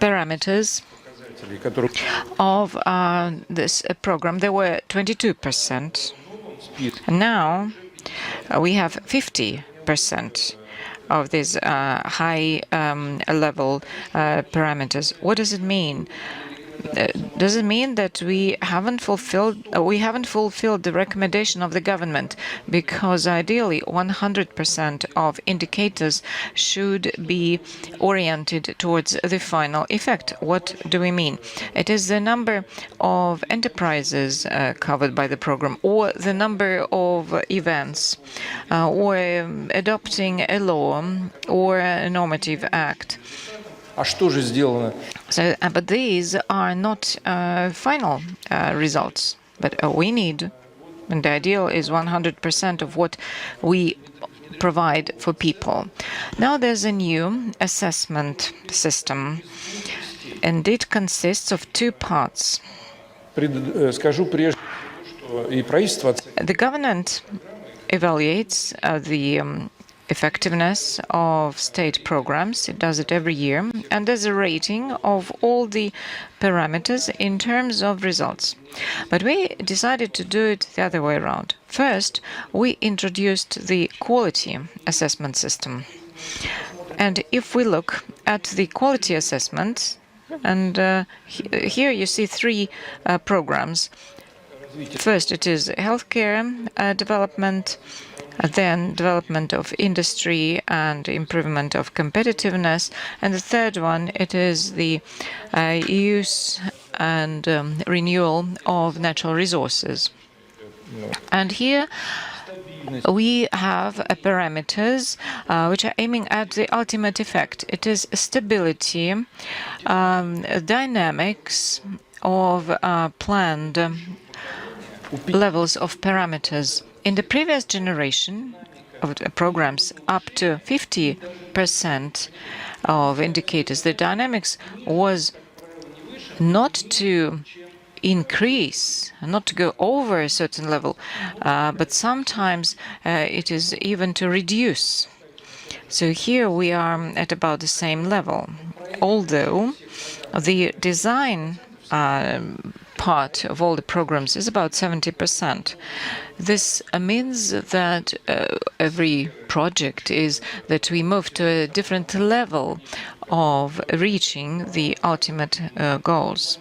parameters of this program, there were 22%. Now we have 50% of these high level parameters. What does it mean? Does it mean that we haven't fulfilled the recommendation of the government? Because ideally 100% of indicators should be oriented towards the final effect. What do we mean? It is the number of enterprises covered by the program, or the number of events, or adopting a law or a normative act. So, but these are not final results. But we need, and the ideal is 100% of what we provide for people. Now there's a new assessment system, and it consists of two parts. The government evaluates the effectiveness of state programs. It does it every year, and there's a rating of all the parameters in terms of results. But we decided to do it the other way around. First, we introduced the quality assessment system. And if we look at the quality assessment, and here you see three programs. First, it is healthcare development, then development of industry and improvement of competitiveness, and the third one, it is the use and renewal of natural resources. And here we have parameters which are aiming at the ultimate effect. It is stability, dynamics of planned levels of parameters. In the previous generation of programs, up to 50% of indicators, the dynamics was not to increase, not to go over a certain level, but sometimes it is even to reduce. So here we are at about the same level, although the design part of all the programs is about 70%. This means that every project is that we move to a different level of reaching the ultimate goals.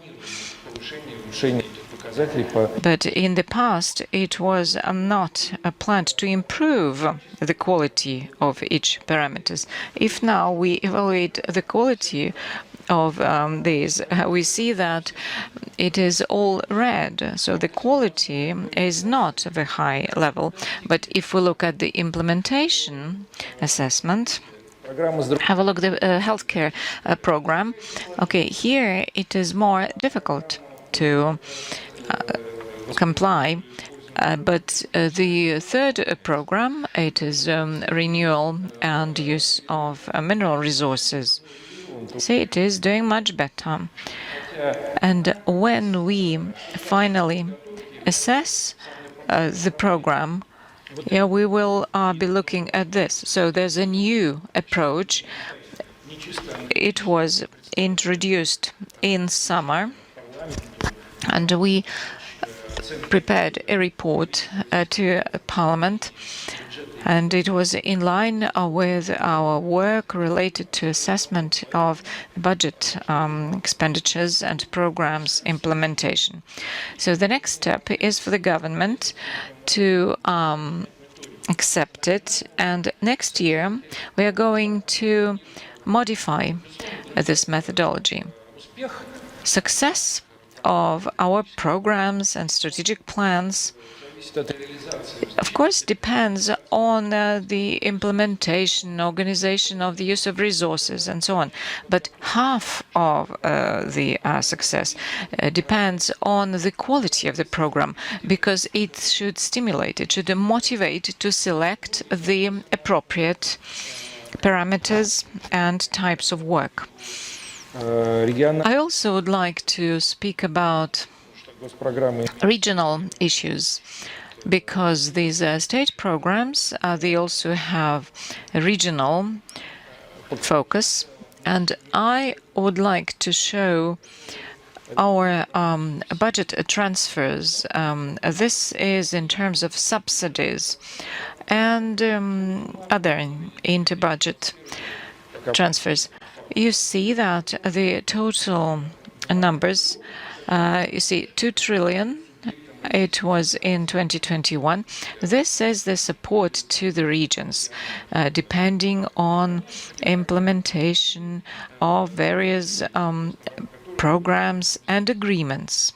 But in the past, it was not planned to improve the quality of each parameters. If now we evaluate the quality of these, we see that it is all red. So the quality is not of a high level. But if we look at the implementation assessment, have a look at the healthcare program. Okay, here it is more difficult to comply. But the third program, it is renewal and use of mineral resources. See, it is doing much better. And when we finally assess the program, we will be looking at this. So there's a new approach. It was introduced in summer, and we prepared a report to Parliament, and it was in line with our work related to assessment of budget expenditures and programs implementation. So the next step is for the government to accept it, and next year we are going to modify this methodology. Success of our programs and strategic plans, of course, depends on the implementation, organization of the use of resources, and so on. But half of the success depends on the quality of the program, because it should stimulate, it should motivate to select the appropriate parameters and types of work. I also would like to speak about regional issues, because these state programs, they also have a regional focus. And I would like to show our budget transfers. This is in terms of subsidies and other inter-budget transfers. You see that the total numbers, you see 2 trillion, it was in 2021. This is the support to the regions, depending on implementation of various programs and agreements.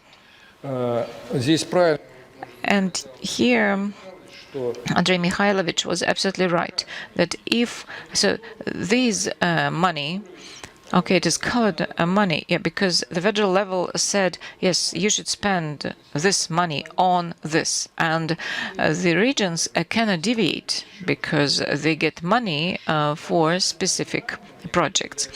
And here, Andrei Mikhailovich was absolutely right that if these money, okay, it is colored money, because the federal level said, yes, you should spend this money on this, and the regions cannot deviate because they get money for specific projects.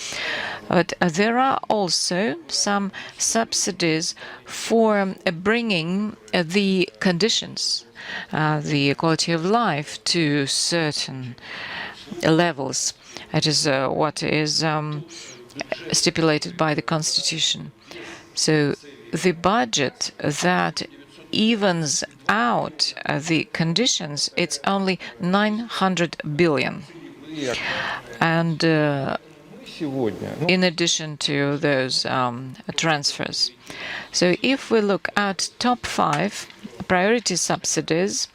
But there are also some subsidies for bringing the conditions, the quality of life to certain levels. It is what is stipulated by the Constitution. So the budget that evens out the conditions, it's only 900 billion. And in addition to those transfers. So if we look at top 5 priority subsidies,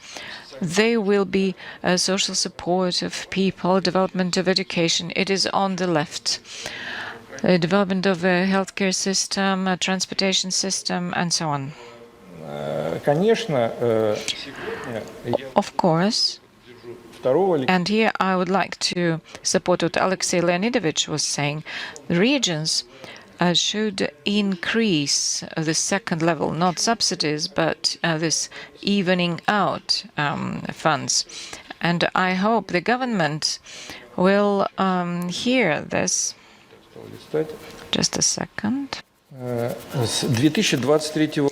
they will be social support of people, development of education. It is on the left. Development of a healthcare system, a transportation system, and so on. Of course. And here I would like to support what Alexei Leonidovich was saying. The regions should increase the second level, not subsidies, but this evening out funds. And I hope the government will hear this. Just a second.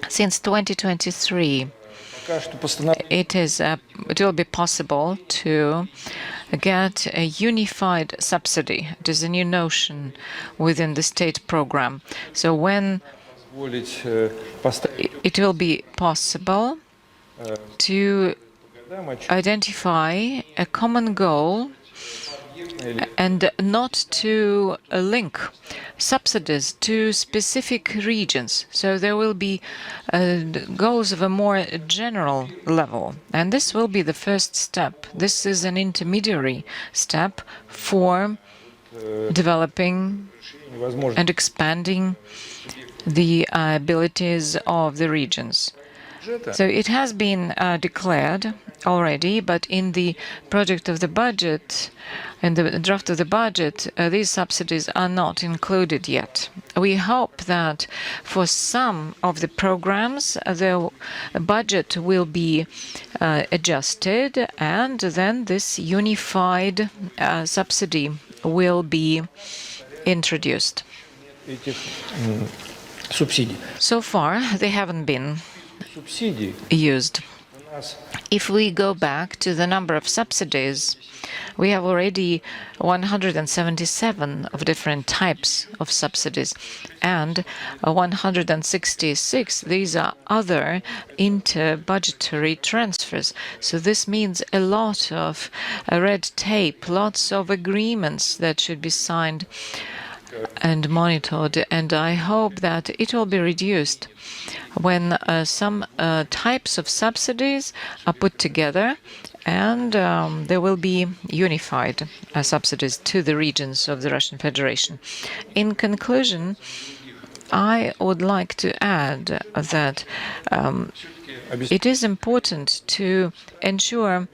Since 2023, it will be possible to get a unified subsidy. It is a new notion within the state program. So when it will be possible to identify a common goal and not to link subsidies to specific regions. So there will be goals of a more general level. And this will be the first step. This is an intermediary step for developing and expanding the abilities of the regions. So it has been declared already, but in the project of the budget, in the draft of the budget, these subsidies are not included yet. We hope that for some of the programs, the budget will be adjusted, and then this unified subsidy will be introduced. So far, they haven't been used. If we go back to the number of subsidies, we have already 177 of different types of subsidies, and 166, these are other inter-budgetary transfers. So this means a lot of red tape, lots of agreements that should be signed and monitored, and I hope that it will be reduced when some types of subsidies are put together, and there will be unified subsidies to the regions of the Russian Federation. In conclusion, I would like to add that it is important to ensure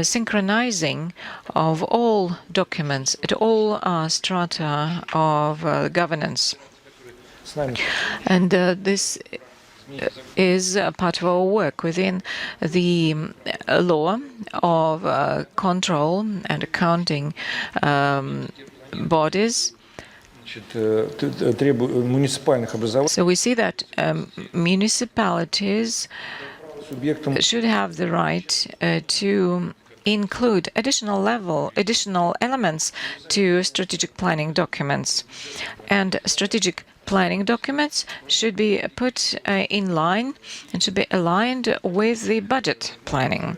synchronizing of all documents at all strata of governance. And this is a part of our work within the law of control and accounting bodies. So we see that municipalities should have the right to include additional elements to strategic planning documents. And strategic planning documents should be put in line and should be aligned with the budget planning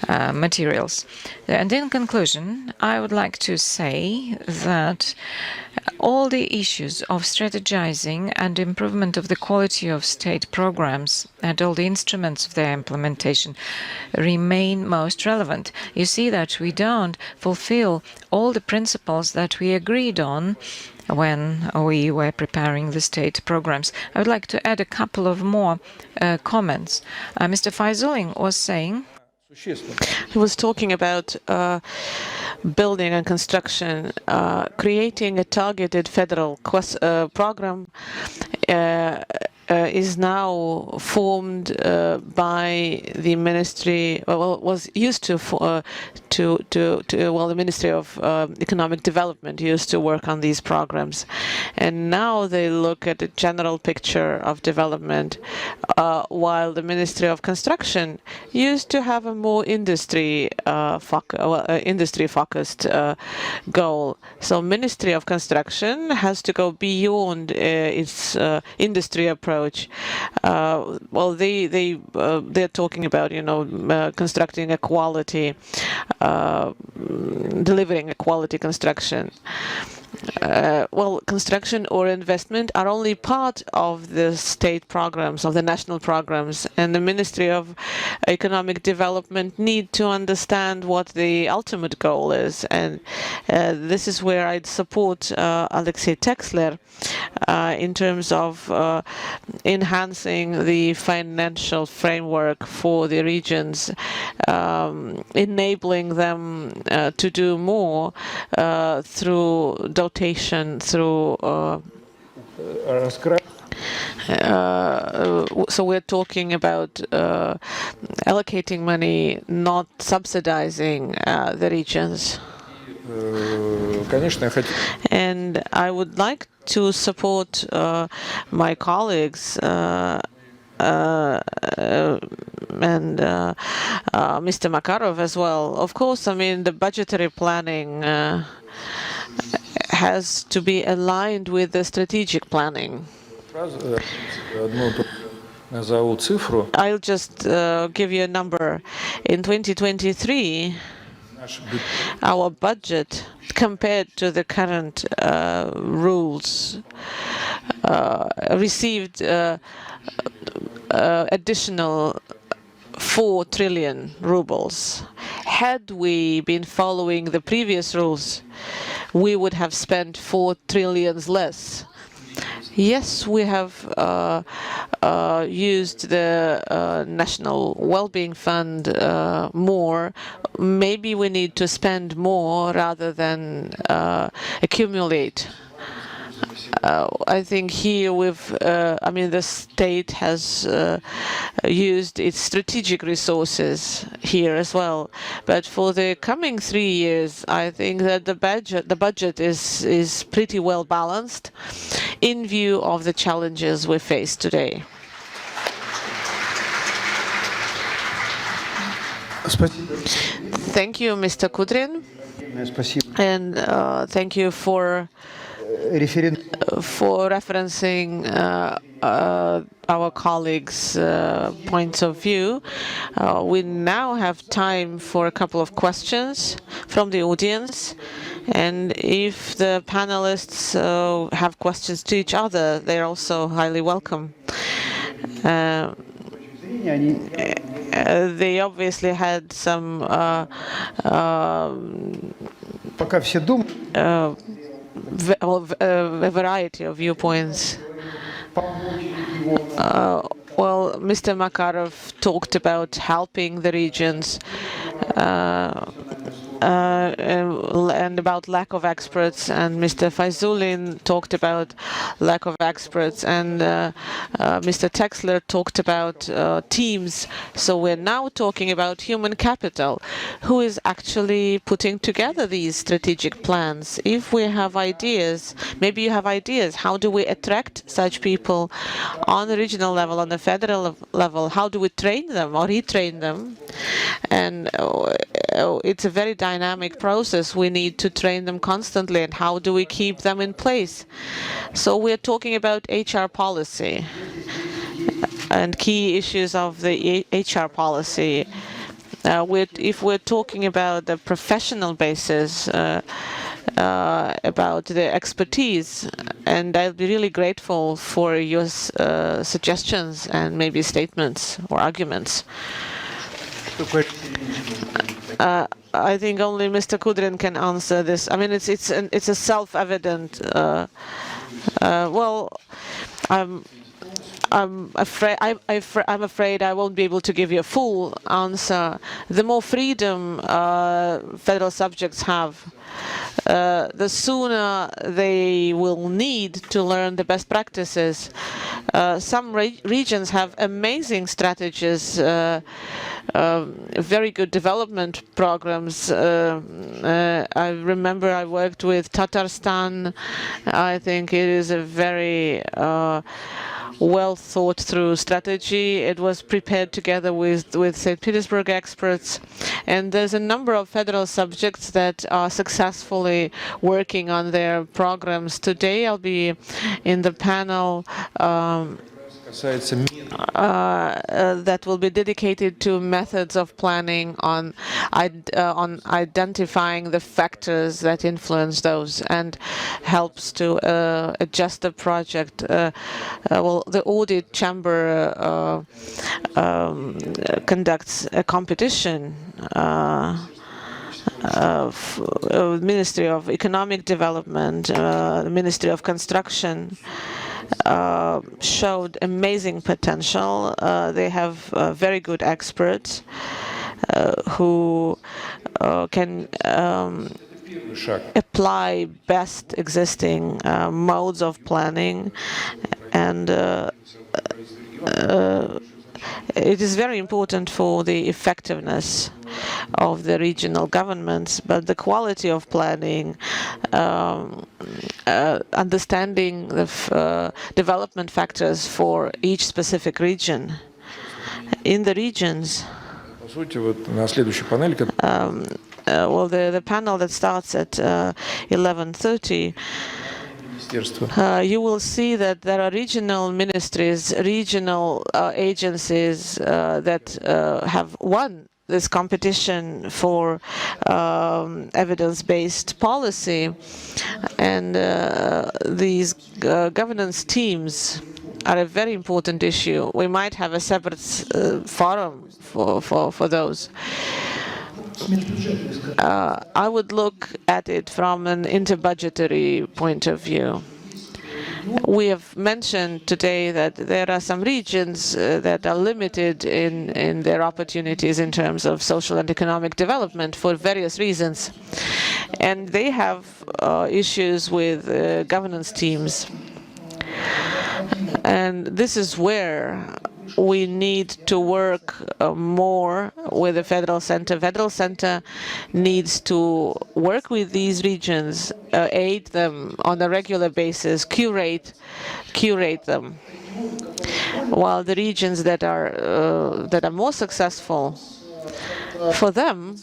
materials. And in conclusion, I would like to say that all the issues of strategizing and improvement of the quality of state programs and all the instruments of their implementation remain most relevant. You see that we don't fulfill all the principles that we agreed on when we were preparing the state programs. I would like to add a couple of more comments. Mr. Faizuling was saying, he was talking about building and construction, creating a targeted federal program is now formed by the Ministry, was used to, the Ministry of Economic Development used to work on these programs. And now they look at the general picture of development, while the Ministry of Construction used to have a more industry-focused goal. So Ministry of Construction has to go beyond its industry approach. Well, they're talking about, constructing a quality, delivering a quality construction. Well, construction or investment are only part of the state programs, of the national programs, and the Ministry of Economic Development need to understand what the ultimate goal is. And this is where I'd support Alexei Texler in terms of enhancing the financial framework for the regions, enabling them to do more through dotation, through so we're talking about allocating money, not subsidizing the regions. And I would like to support my colleagues and Mr. Makarov as well. Of course, I mean, the budgetary planning has to be aligned with the strategic planning. I'll just give you a number. In 2023, our budget, compared to the current rules, received additional 4 trillion rubles. Had we been following the previous rules, we would have spent 4 trillions less. Yes, we have used the National Wellbeing Fund more. Maybe we need to spend more rather than accumulate. I think here the state has used its strategic resources here as well. But for the coming 3 years, I think that the budget is pretty well balanced in view of the challenges we face today. Thank you, Mr. Kudrin, and thank you for referencing our colleagues' points of view. We now have time for a couple of questions from the audience. And if the panelists have questions to each other, they're also highly welcome. They obviously had some a variety of viewpoints. Well, Mr. Makarov talked about helping the regions and about lack of experts, and Mr. Faizulin talked about lack of experts, and Mr. Texler talked about teams. So we're now talking about human capital. Who is actually putting together these strategic plans? If we have ideas, maybe you have ideas, how do we attract such people on the regional level, on the federal level? How do we train them or retrain them? And it's a very dynamic process. We need to train them constantly, and how do we keep them in place? So we're talking about HR policy and key issues of the HR policy. If we're talking about the professional basis, about the expertise, and I'll be really grateful for your suggestions and maybe statements or arguments. I think only Mr. Kudrin can answer this. I mean, it's a self-evident. I'm afraid I won't be able to give you a full answer. The more freedom federal subjects have, the sooner they will need to learn the best practices. Some regions have amazing strategies, very good development programs. I remember I worked with Tatarstan. I think it is a very well thought through strategy. It was prepared together with St. Petersburg experts. And there's a number of federal subjects that are successfully working on their programs. Today I'll be in the panel that will be dedicated to methods of planning on identifying the factors that influence those and helps to adjust the project. Well, the audit chamber conducts a competition. Ministry of Economic Development, the Ministry of Construction showed amazing potential. They have very good experts who can apply best existing modes of planning, and it is very important for the effectiveness of the regional governments, but the quality of planning, understanding the development factors for each specific region. In the regions, well, the panel that starts at 11:30, you will see that there are regional ministries, regional agencies that have won this competition for evidence-based policy, and these governance teams are a very important issue. We might have a separate forum for those. I would look at it from an interbudgetary point of view. We have mentioned today that there are some regions that are limited in their opportunities in terms of social and economic development for various reasons. And they have issues with governance teams. And this is where we need to work more with the federal center. Federal center needs to work with these regions, aid them on a regular basis, curate them. While the regions that are more successful, for them,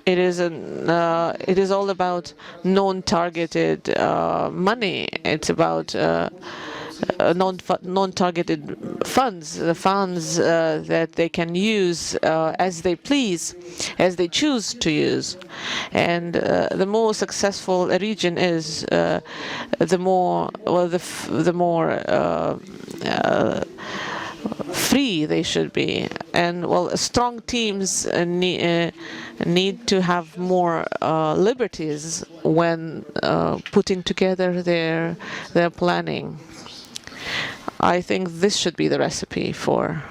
it is all about non-targeted money. It's about non-targeted funds, the funds that they can use as they please, as they choose to use. And the more successful a region is, the more free they should be. And well, strong teams need to have more liberties when putting together their planning. I think this should be the recipe for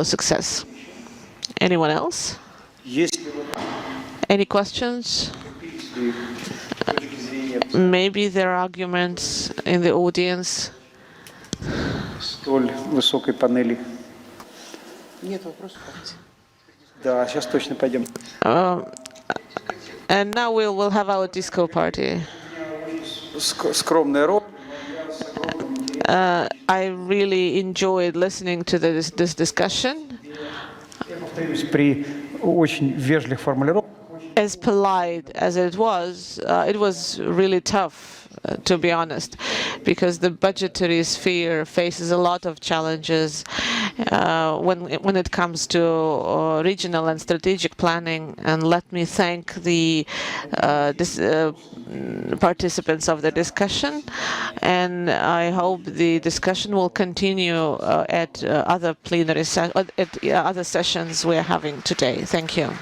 success. Anyone else? Any questions? Maybe there are arguments in the audience. Столь высокой панели. Нет вопросов. Да, сейчас точно пойдем. And now we'll have our disco party. Скромная роль. I really enjoyed listening to this discussion. При очень вежливых формулировках. As polite as it was really tough, to be honest, because the budgetary sphere faces a lot of challenges when it comes to regional and strategic planning. And let me thank the participants of the discussion, and I hope the discussion will continue at other plenary other sessions we're having today. Thank you.